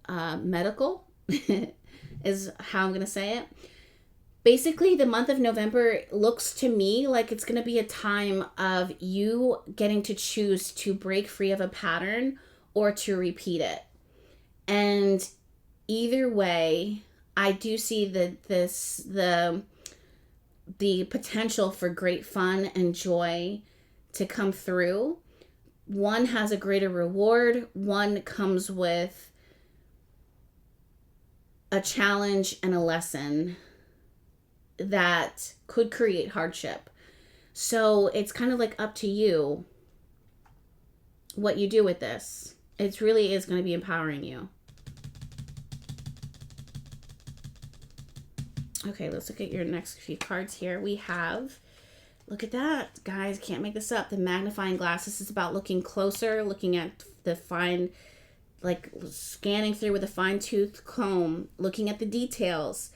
medical is how I'm going to say it. Basically, the month of November looks to me like it's going to be a time of you getting to choose to break free of a pattern or to repeat it. And either way, I do see the potential for great fun and joy to come through. One has a greater reward. One comes with a challenge and a lesson that could create hardship. So it's kind of like up to you what you do with this. It really is going to be empowering you. Okay, let's look at your next few cards here. We have, look at that, guys, can't make this up. The magnifying glass. This is about looking closer, looking at the fine, like scanning through with a fine-tooth comb, looking at the details,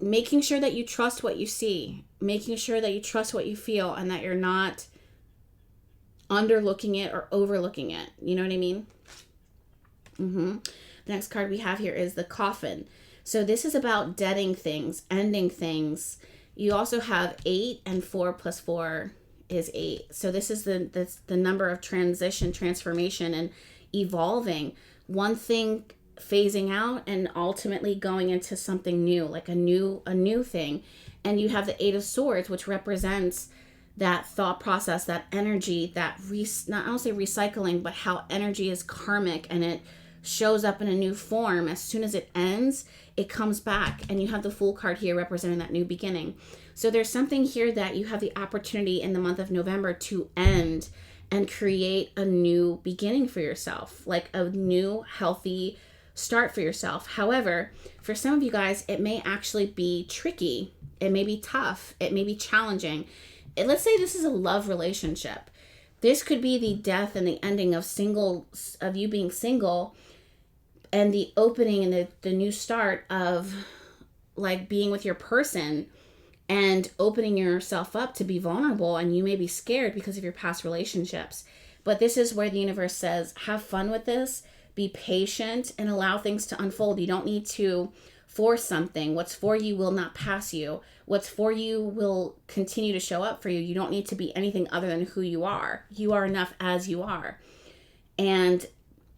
making sure that you trust what you see, making sure that you trust what you feel, and that you're not underlooking it or overlooking it. You know what I mean? The next card we have here is the coffin. So this is about deading things, ending things. You also have 8, and 4 plus 4 is 8. So this is the number of transition, transformation, and evolving. One thing phasing out and ultimately going into something new, like a new thing. And you have the 8 of Swords, which represents that thought process, that energy, I don't say recycling, but how energy is karmic and it shows up in a new form. As soon as it ends, it comes back. And you have the Fool card here representing that new beginning. So there's something here that you have the opportunity in the month of November to end and create a new beginning for yourself, like a new healthy start for yourself. However, for some of you guys, it may actually be tricky. It may be tough. It may be challenging. Let's say this is a love relationship. This could be the death and the ending of you being single, and the opening and the new start of like being with your person and opening yourself up to be vulnerable. And you may be scared because of your past relationships. But this is where the universe says, have fun with this, be patient, and allow things to unfold. You don't need to force something. What's for you will not pass you. What's for you will continue to show up for you. You don't need to be anything other than who you are. You are enough as you are. And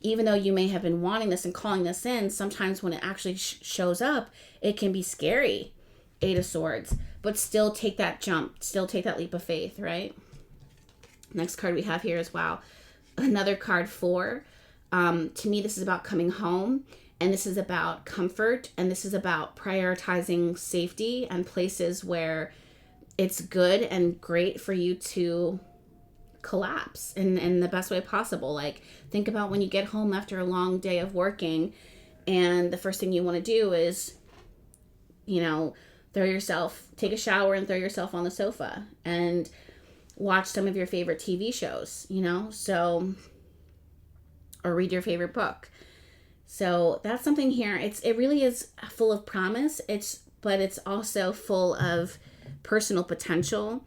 even though you may have been wanting this and calling this in, sometimes when it actually shows up, it can be scary. 8 of Swords. But still take that jump. Still take that leap of faith, right? Next card we have here is, wow, another card 4. To me, this is about coming home. And this is about comfort. And this is about prioritizing safety and places where it's good and great for you to collapse in the best way possible. Like, think about when you get home after a long day of working and the first thing you want to do is, take a shower and throw yourself on the sofa and watch some of your favorite TV shows, or read your favorite book. So that's something here. It really is full of promise. But it's also full of personal potential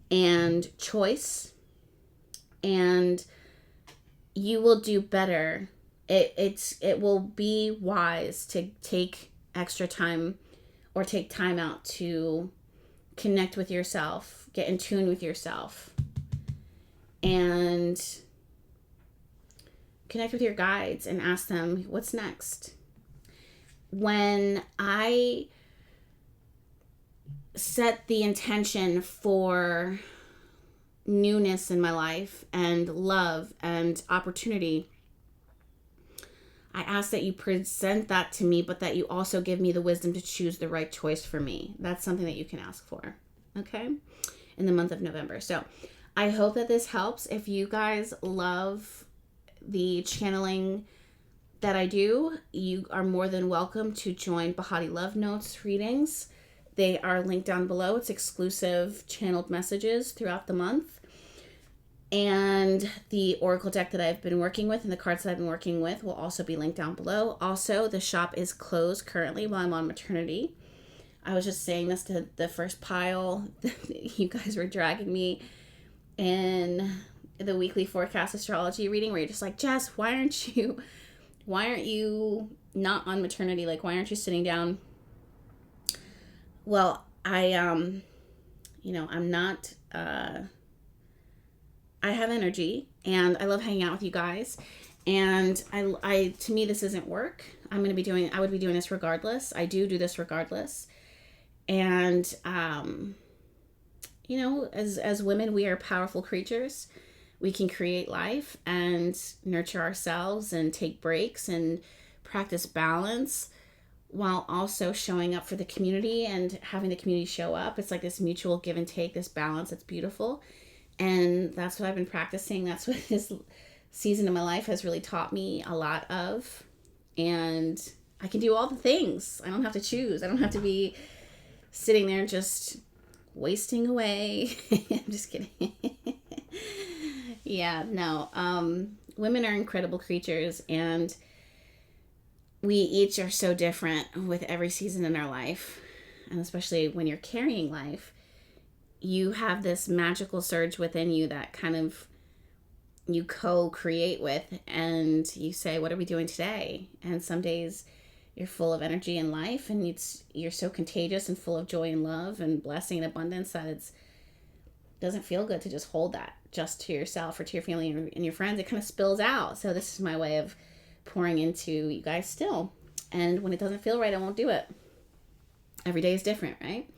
and choice. And you will do better. It will be wise to take extra time or take time out to connect with yourself, get in tune with yourself, and connect with your guides and ask them, what's next? When I set the intention for newness in my life and love and opportunity, I ask that you present that to me, but that you also give me the wisdom to choose the right choice for me. That's something that you can ask for, okay? In the month of November. So I hope that this helps. If you guys love the channeling that I do, you are more than welcome to join Behati Love Notes readings. They are linked down below. It's exclusive channeled messages throughout the month. And the oracle deck that I've been working with and the cards that I've been working with will also be linked down below. Also, the shop is closed currently while I'm on maternity. I was just saying this to the first pile. You guys were dragging me in the weekly forecast astrology reading where you're just like, Jess, why aren't you not on maternity? Like, why aren't you sitting down? Well, I'm not, I have energy and I love hanging out with you guys. And to me, this isn't work. I would be doing this regardless. I do this regardless. And, as women, we are powerful creatures. We can create life and nurture ourselves and take breaks and practice balance while also showing up for the community and having the community show up. It's like this mutual give and take, this balance. It's beautiful. And that's what I've been practicing. That's what this season of my life has really taught me a lot of. And I can do all the things. I don't have to choose. I don't have to be sitting there just wasting away. I'm just kidding. Yeah, no. Women are incredible creatures, and we each are so different with every season in our life. And especially when you're carrying life, you have this magical surge within you that kind of you co-create with, and you say, what are we doing today? And some days you're full of energy and life, and you're so contagious and full of joy and love and blessing and abundance that it doesn't feel good to just hold that just to yourself or to your family and your friends. It kind of spills out. So this is my way of pouring into you guys still. And when it doesn't feel right, I won't do it. Every day is different, right?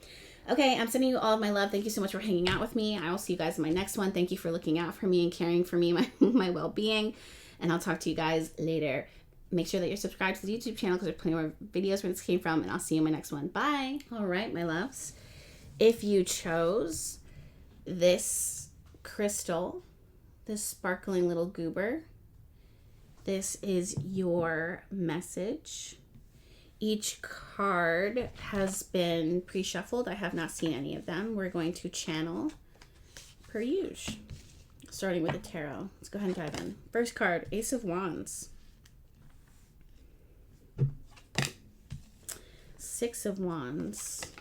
Okay, I'm sending you all of my love. Thank you so much for hanging out with me. I will see you guys in my next one. Thank you for looking out for me and caring for me, my well-being. And I'll talk to you guys later. Make sure that you're subscribed to the YouTube channel because there's plenty more videos where this came from. And I'll see you in my next one. Bye. All right, my loves. If you chose this crystal, this sparkling little goober, this is your message. Each card has been pre-shuffled. I have not seen any of them. We're going to channel per usual, starting with the tarot. Let's go ahead and dive in. First card, Ace of Wands. Six of Wands.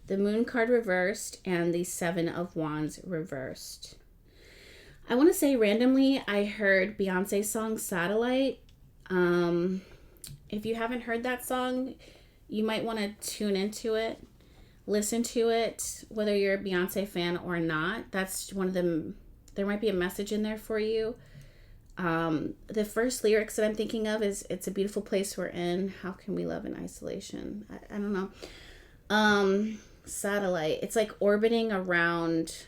The Moon card reversed and the Seven of Wands reversed. I want to say randomly, I heard Beyonce's song Satellite. If you haven't heard that song, you might want to tune into it, listen to it, whether you're a Beyonce fan or not. That's one of them. There might be a message in there for you. The first lyrics that I'm thinking of is, "It's a beautiful place we're in. How can we love in isolation?" I don't know. Satellite. It's like orbiting around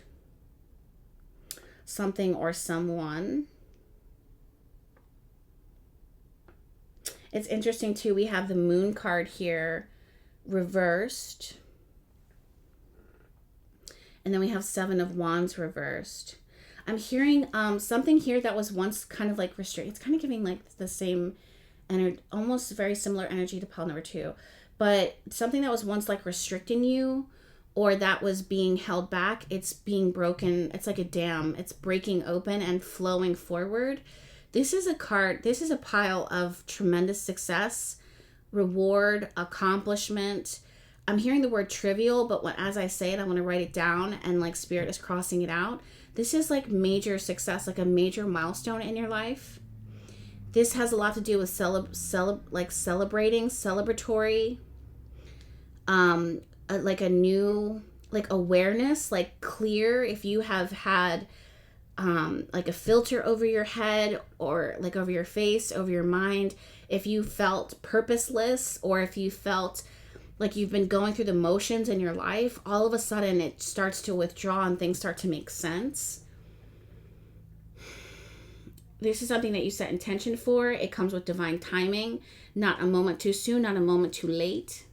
something or someone. It's interesting too. We have the moon card here reversed. And then we have Seven of Wands reversed. I'm hearing something here that was once kind of like restricted. It's kind of giving like the same energy, almost very similar energy to pile number 2. But something that was once like restricting you, or that was being held back, it's being broken. It's like a dam. It's breaking open and flowing forward. This is a card, this is a pile of tremendous success, reward, accomplishment. I'm hearing the word trivial, but as I say it, I want to write it down, and like Spirit is crossing it out. This is like major success, like a major milestone in your life. This has a lot to do with celebrating, celebratory, like a new, like awareness, like clear. If you have had like a filter over your head, or like over your face, over your mind, if you felt purposeless, or if you felt like you've been going through the motions in your life, all of a sudden it starts to withdraw and things start to make sense. This is something that you set intention for. It comes with divine timing, not a moment too soon, not a moment too late.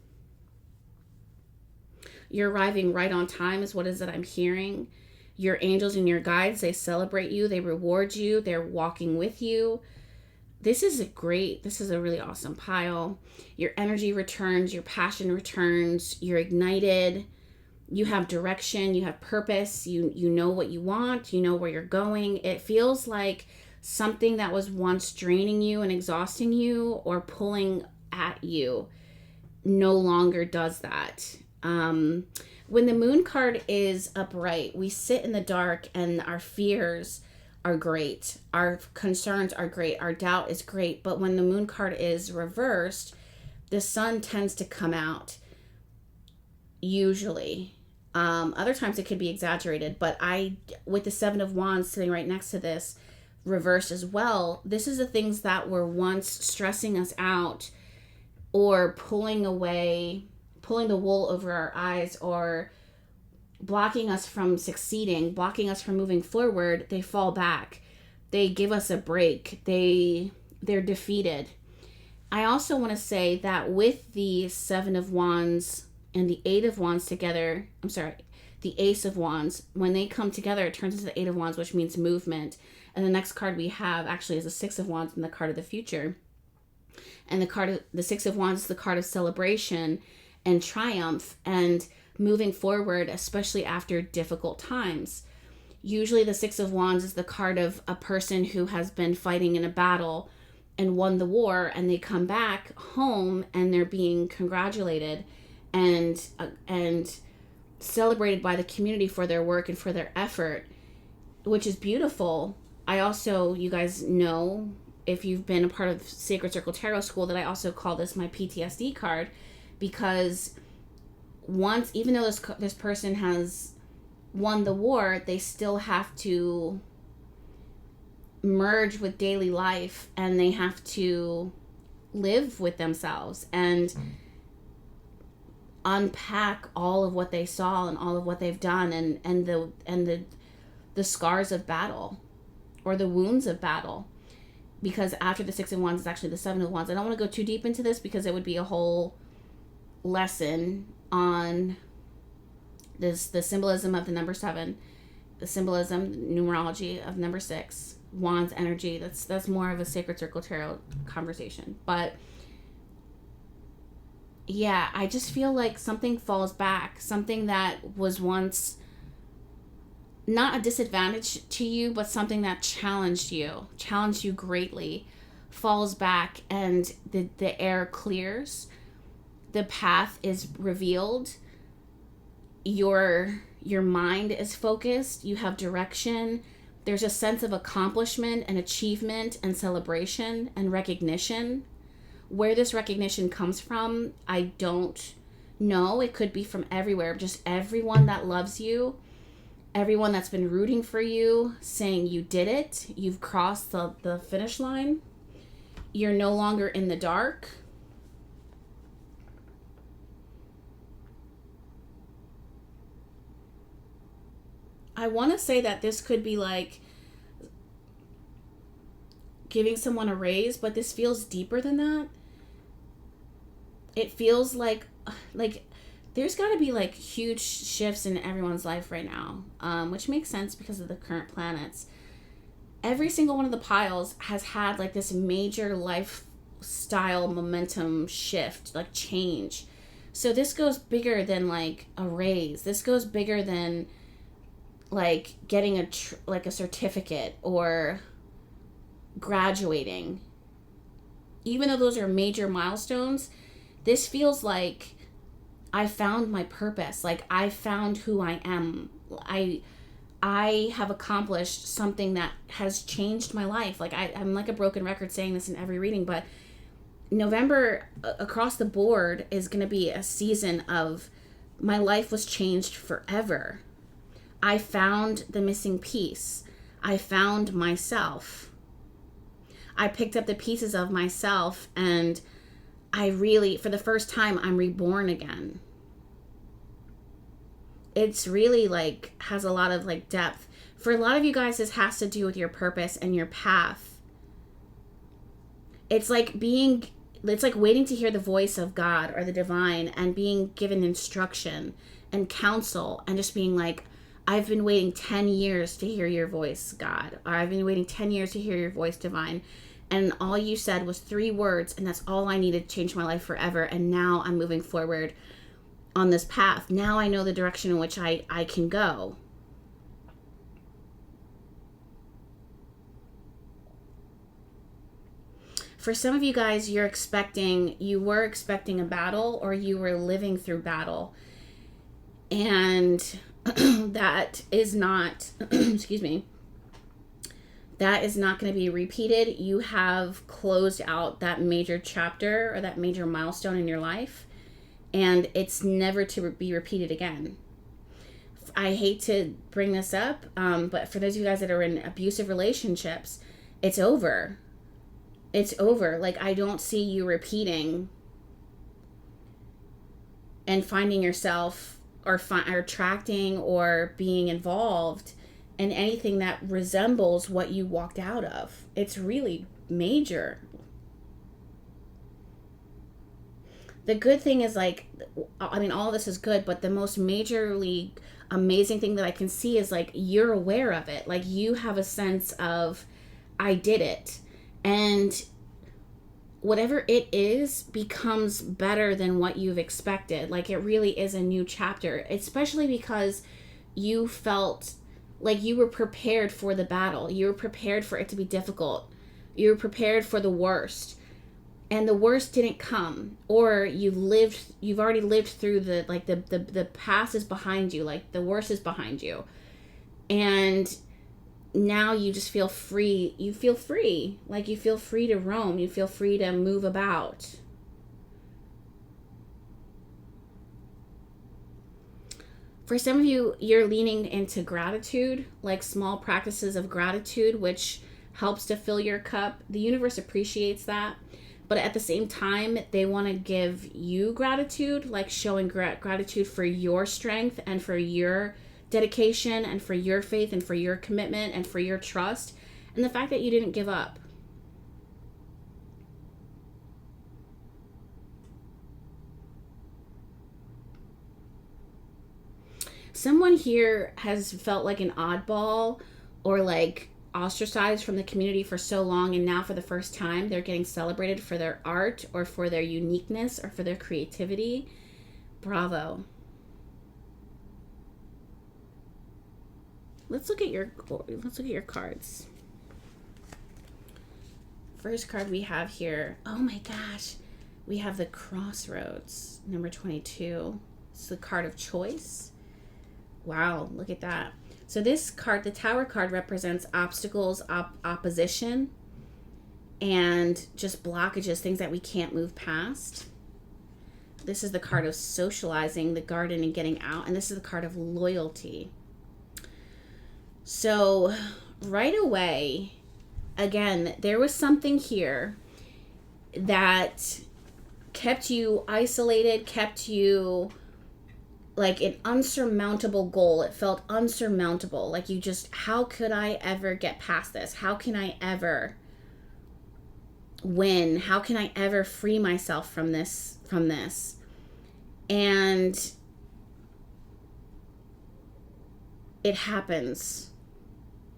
You're arriving right on time is what is that I'm hearing. Your angels and your guides, they celebrate you, they reward you, they're walking with you. This is a really awesome pile. Your energy returns, your passion returns, you're ignited, you have direction, you have purpose, you know what you want, you know where you're going. It feels like something that was once draining you and exhausting you or pulling at you no longer does that. When the moon card is upright, we sit in the dark and our fears are great. Our concerns are great. Our doubt is great. But when the moon card is reversed, the sun tends to come out, usually. Other times it could be exaggerated, but with the Seven of Wands sitting right next to this, reversed as well, this is the things that were once stressing us out or pulling the wool over our eyes, or blocking us from succeeding, blocking us from moving forward. They fall back. They give us a break. They're defeated. I also want to say that with the Seven of Wands and the Eight of Wands together, the Ace of Wands, when they come together, it turns into the Eight of Wands, which means movement. And the next card we have actually is the Six of Wands and the card of the future. And the Six of Wands is the card of celebration and triumph and moving forward, especially after difficult times. Usually the Six of Wands is the card of a person who has been fighting in a battle and won the war, and they come back home and they're being congratulated and celebrated by the community for their work and for their effort, which is beautiful. I also, you guys know, if you've been a part of Sacred Circle Tarot School, that I also call this my PTSD card, because even though this person has won the war, they still have to merge with daily life, and they have to live with themselves and unpack all of what they saw and all of what they've done, and the scars of battle, or the wounds of battle. Because after the Six of Wands is actually the Seven of Wands. I don't want to go too deep into this because it would be a whole lesson on the symbolism of the number 7, the symbolism, numerology of number 6, Wands energy. That's more of a Sacred Circle Tarot conversation. But yeah, I just feel like something falls back, something that was once not a disadvantage to you, but something that challenged you greatly, falls back, and the air clears. The path is revealed. Your mind is focused. You have direction. There's a sense of accomplishment and achievement and celebration and recognition. Where this recognition comes from, I don't know. It could be from everywhere. Just everyone that loves you everyone that's been rooting for you, saying you did it, you've crossed the finish line, you're no longer in the dark. I want to say that this could be like giving someone a raise, but this feels deeper than that. It feels like there's got to be like huge shifts in everyone's life right now, which makes sense because of the current planets. Every single one of the piles has had like this major lifestyle momentum shift, like change. So this goes bigger than like a raise. This goes bigger than like getting a certificate or graduating. Even though those are major milestones, this feels like I found my purpose. Like I found who I am. I have accomplished something that has changed my life. Like I'm like a broken record saying this in every reading, but November across the board is going to be a season of my life was changed forever. I found the missing piece. I found myself. I picked up the pieces of myself, and I really, for the first time, I'm reborn again. It's really like has a lot of like depth. For a lot of you guys, this has to do with your purpose and your path. It's like waiting to hear the voice of God or the divine and being given instruction and counsel and just being like, I've been waiting 10 years to hear your voice, God. Or I've been waiting 10 years to hear your voice, divine. And all you said was 3 words, and that's all I needed to change my life forever. And now I'm moving forward on this path. Now I know the direction in which I can go. For some of you guys, you were expecting a battle, or you were living through battle. And that is not, excuse me, that is not going to be repeated. You have closed out that major chapter or that major milestone in your life, and it's never to be repeated again. I hate to bring this up, but for those of you guys that are in abusive relationships, it's over. It's over. Like, I don't see you repeating and finding yourself or attracting or being involved in anything that resembles what you walked out of. It's really major. The good thing is, like, I mean, all of this is good, but the most majorly amazing thing that I can see is, like, you're aware of it. Like, you have a sense of, I did it. And whatever it is becomes better than what you've expected. Like, it really is a new chapter, especially because you felt like you were prepared for the battle. You were prepared for it to be difficult. You were prepared for the worst. And the worst didn't come. Or you've already lived through the past is behind you. Like, the worst is behind you. And now you just feel free. You feel free. Like, you feel free to roam. You feel free to move about. For some of you, you're leaning into gratitude, like small practices of gratitude, which helps to fill your cup. The universe appreciates that. But at the same time, they want to give you gratitude, like showing gratitude for your strength and for your dedication and for your faith and for your commitment and for your trust and the fact that you didn't give up. Someone here has felt like an oddball or like ostracized from the community for so long, and now for the first time they're getting celebrated for their art or for their uniqueness or for their creativity. Bravo. Let's look at your cards. First card we have here, oh my gosh, we have the Crossroads, number 22. It's the card of choice. Wow, look at that. So this card, the Tower card, represents obstacles, opposition, and just blockages, things that we can't move past. This is the card of socializing, the garden, and getting out. And this is the card of loyalty. So right away, again, there was something here that kept you isolated, kept you like an unsurmountable goal. It felt unsurmountable. Like you just, how could I ever get past this? How can I ever win? How can I ever free myself from this? And it happens.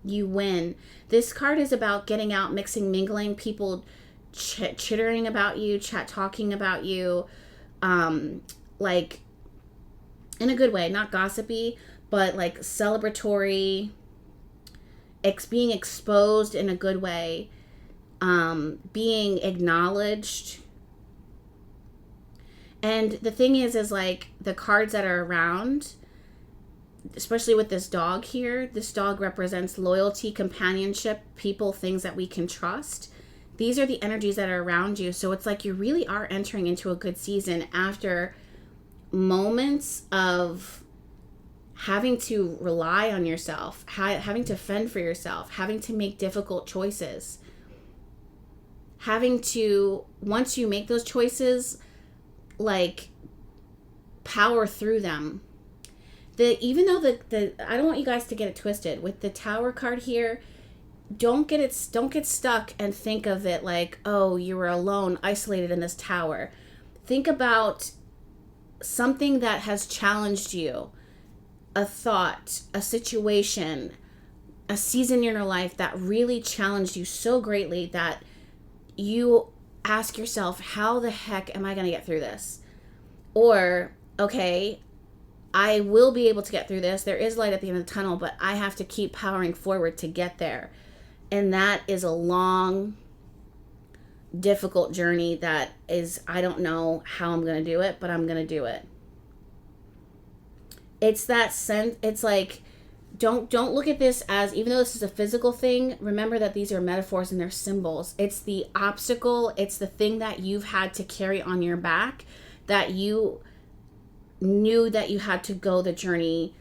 You win. This card is about getting out, mixing, mingling, people chittering about you, talking about you, like in a good way, not gossipy, but like celebratory, being exposed in a good way, being acknowledged. And the thing is like the cards that are around, especially with this dog here, this dog represents loyalty, companionship, people, things that we can trust. These are the energies that are around you. So it's like you really are entering into a good season after moments of having to rely on yourself, having to fend for yourself, having to make difficult choices, having to, once you make those choices, like power through them. Even though the I don't want you guys to get it twisted with the Tower card here. Don't get stuck and think of it like, oh, you were alone, isolated in this tower. Think about something that has challenged you, a thought, a situation, a season in your life that really challenged you so greatly that you ask yourself, how the heck am I going to get through this? Or, okay, I will be able to get through this. There is light at the end of the tunnel, but I have to keep powering forward to get there. And that is a long, difficult journey that is, I don't know how I'm going to do it, but I'm going to do it. It's that sense, it's like, don't look at this as, even though this is a physical thing, remember that these are metaphors and they're symbols. It's the obstacle, it's the thing that you've had to carry on your back, that you knew that you had to go the journey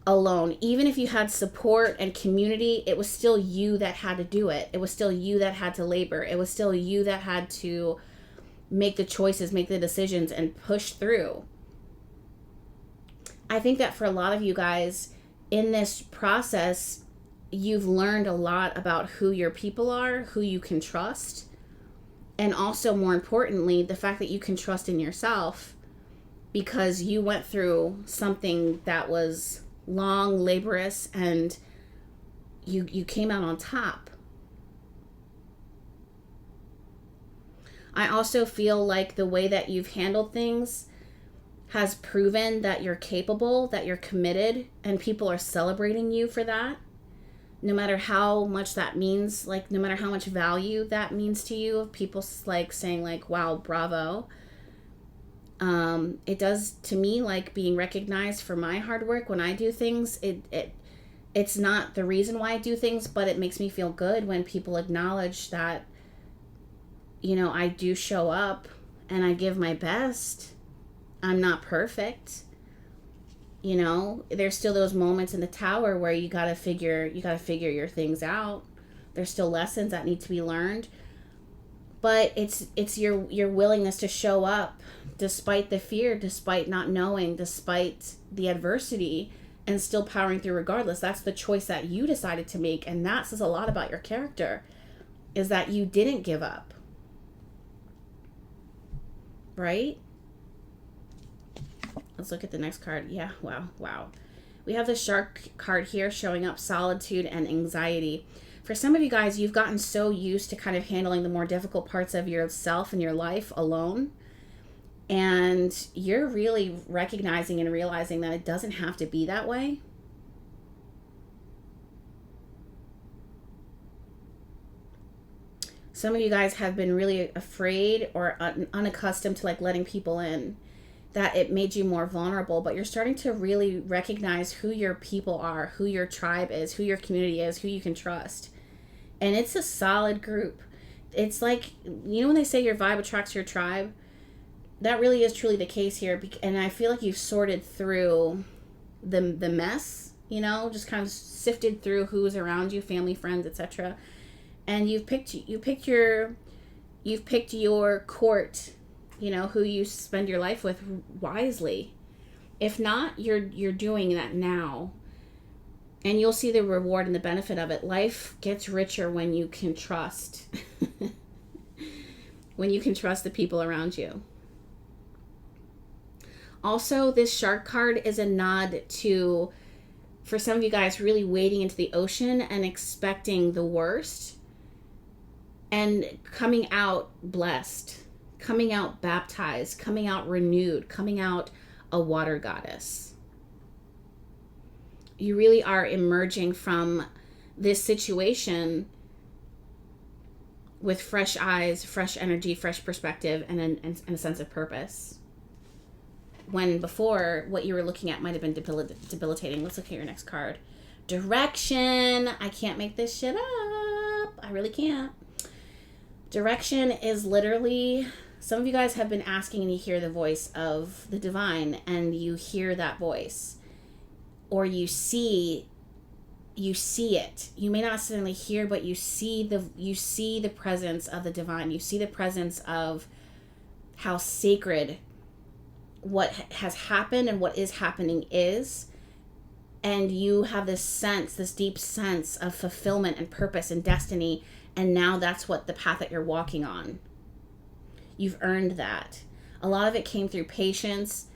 alone. Even if you had support and community, it was still you that had to do it. It was still you that had to labor. It was still you that had to make the choices, make the decisions, and push through. I think that for a lot of you guys in this process, you've learned a lot about who your people are, who you can trust, and also, more importantly, the fact that you can trust in yourself because you went through something that was long, laborious, and you came out on top. I also feel like the way that you've handled things has proven that you're capable, that you're committed, and people are celebrating you for that. No matter how much that means, like no matter how much value that means to you, people like saying like, wow, bravo. It does to me like being recognized for my hard work when I do things. It's not the reason why I do things, but it makes me feel good when people acknowledge that, you know, I do show up and I give my best. I'm not perfect. You know, there's still those moments in the tower where you gotta figure your things out. There's still lessons that need to be learned. But it's your willingness to show up despite the fear, despite not knowing, despite the adversity, and still powering through regardless. That's the choice that you decided to make, and that says a lot about your character, is that you didn't give up. Right? Let's look at the next card. Yeah, wow. We have the Shark card here showing up solitude and anxiety. For some of you guys, you've gotten so used to kind of handling the more difficult parts of yourself and your life alone. And you're really recognizing and realizing that it doesn't have to be that way. Some of you guys have been really afraid or unaccustomed to like letting people in, that it made you more vulnerable, but you're starting to really recognize who your people are, who your tribe is, who your community is, who you can trust. And it's a solid group. It's like, you know when they say your vibe attracts your tribe? That really is truly the case here. And I feel like you've sorted through the mess you know, just kind of sifted through who's around you, family, friends, etc. And you've picked your court, you know, who you spend your life with wisely. If not, you're doing that now. And you'll see the reward and the benefit of it. Life gets richer when you can trust. When you can trust the people around you. Also, this shark card is a nod to, for some of you guys, really wading into the ocean and expecting the worst and coming out blessed, coming out baptized, coming out renewed, coming out a water goddess. You really are emerging from this situation with fresh eyes, fresh energy, fresh perspective, and a sense of purpose. When before, what you were looking at might have been debilitating. Let's look at your next card. Direction. I can't make this shit up. I really can't. Direction is literally, some of you guys have been asking and you hear the voice of the divine, and you hear that voice. Or you see it. You may not necessarily hear, but you see the presence of the divine. You see the presence of how sacred what has happened and what is happening is. And you have this deep sense of fulfillment and purpose and destiny. And now that's what the path that you're walking on. You've earned that. A lot of it came through patience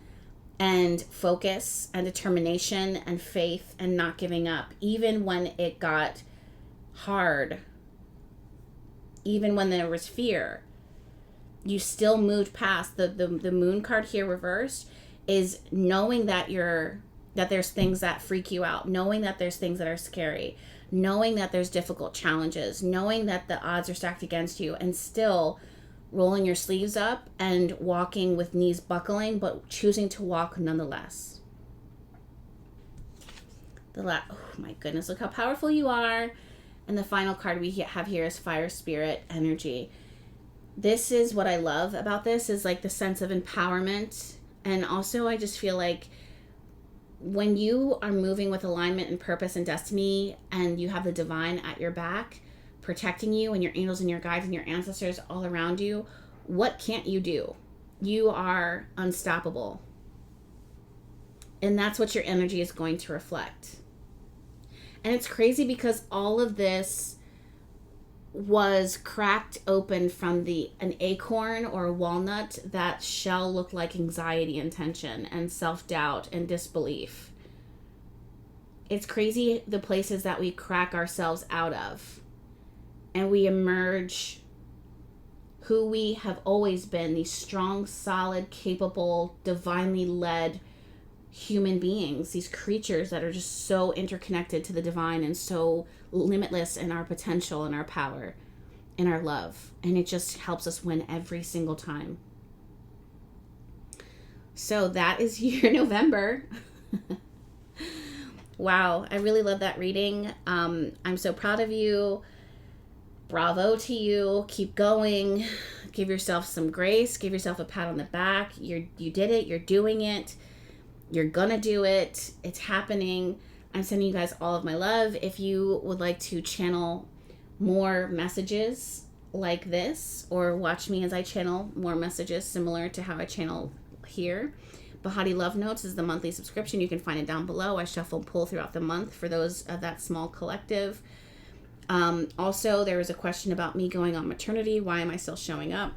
and focus and determination and faith and not giving up, even when it got hard, even when there was fear. You still moved past. The moon card here reversed is knowing that there's things that freak you out, knowing that there's things that are scary, knowing that there's difficult challenges, knowing that the odds are stacked against you, and still rolling your sleeves up and walking with knees buckling, but choosing to walk nonetheless. Oh my goodness, look how powerful you are. And the final card we have here is Fire Spirit Energy. This is what I love about this, is like the sense of empowerment. And also I just feel like when you are moving with alignment and purpose and destiny, and you have the divine at your back, protecting you, and your angels and your guides and your ancestors all around you, what can't you do? You are unstoppable. And that's what your energy is going to reflect. And it's crazy because all of this was cracked open from an acorn or a walnut. That shell looked like anxiety and tension and self-doubt and disbelief. It's crazy the places that we crack ourselves out of. And we emerge who we have always been, these strong, solid, capable, divinely led human beings, these creatures that are just so interconnected to the divine and so limitless in our potential and our power and our love. And it just helps us win every single time. So that is your November. Wow, I really love that reading. I'm so proud of you. Bravo to you. Keep going. Give yourself some grace. Give yourself a pat on the back. You did it. You're doing it. You're gonna do it. It's happening. I'm sending you guys all of my love. If you would like to channel more messages like this, or watch me as I channel more messages similar to how I channel here, Behati Love Notes is the monthly subscription. You can find it down below. I shuffle and pull throughout the month for those of that small collective. Also, there was a question about me going on maternity. Why am I still showing up?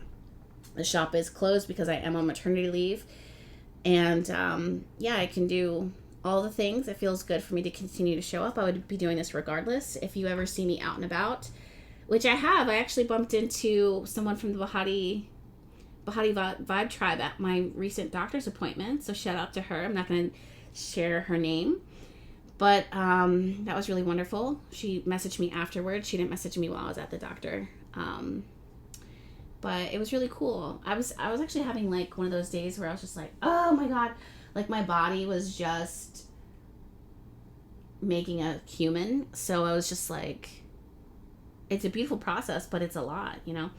The shop is closed because I am on maternity leave. And I can do all the things. It feels good for me to continue to show up. I would be doing this regardless. If you ever see me out and about, which I have, I actually bumped into someone from the Behati Vibe Tribe at my recent doctor's appointment. So shout out to her. I'm not going to share her name. But that was really wonderful. She messaged me afterwards. She didn't message me while I was at the doctor. But it was really cool. I was actually having like one of those days where I was just like, oh my God. Like my body was just making a human. So I was just like, it's a beautiful process, but it's a lot, you know?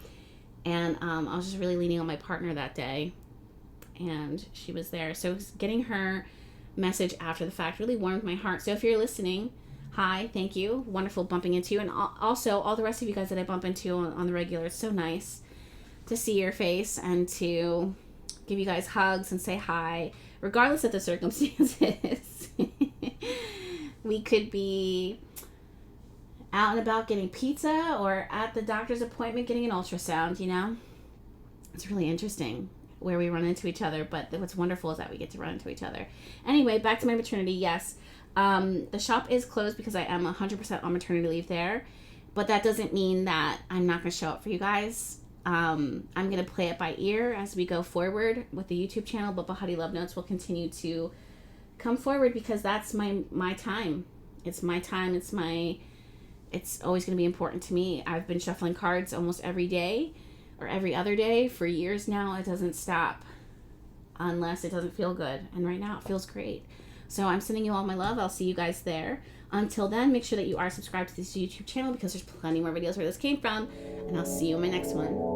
And I was just really leaning on my partner that day. And she was there. So getting her message after the fact really warmed my heart. So if you're listening, hi, thank you. Wonderful bumping into you. And also all the rest of you guys that I bump into on the regular. It's so nice to see your face and to give you guys hugs and say hi, regardless of the circumstances. We could be out and about getting pizza or at the doctor's appointment getting an ultrasound, you know? It's really interesting where we run into each other, but what's wonderful is that we get to run into each other. Anyway, back to my maternity. Yes, the shop is closed because I am 100% on maternity leave there, but that doesn't mean that I'm not going to show up for you guys. I'm going to play it by ear as we go forward with the YouTube channel, but Behati Love Notes will continue to come forward because that's my time. It's my time. It's always going to be important to me. I've been shuffling cards almost every day or every other day for years now. It doesn't stop unless it doesn't feel good. And right now it feels great. So I'm sending you all my love. I'll see you guys there. Until then, make sure that you are subscribed to this YouTube channel because there's plenty more videos where this came from. And I'll see you in my next one.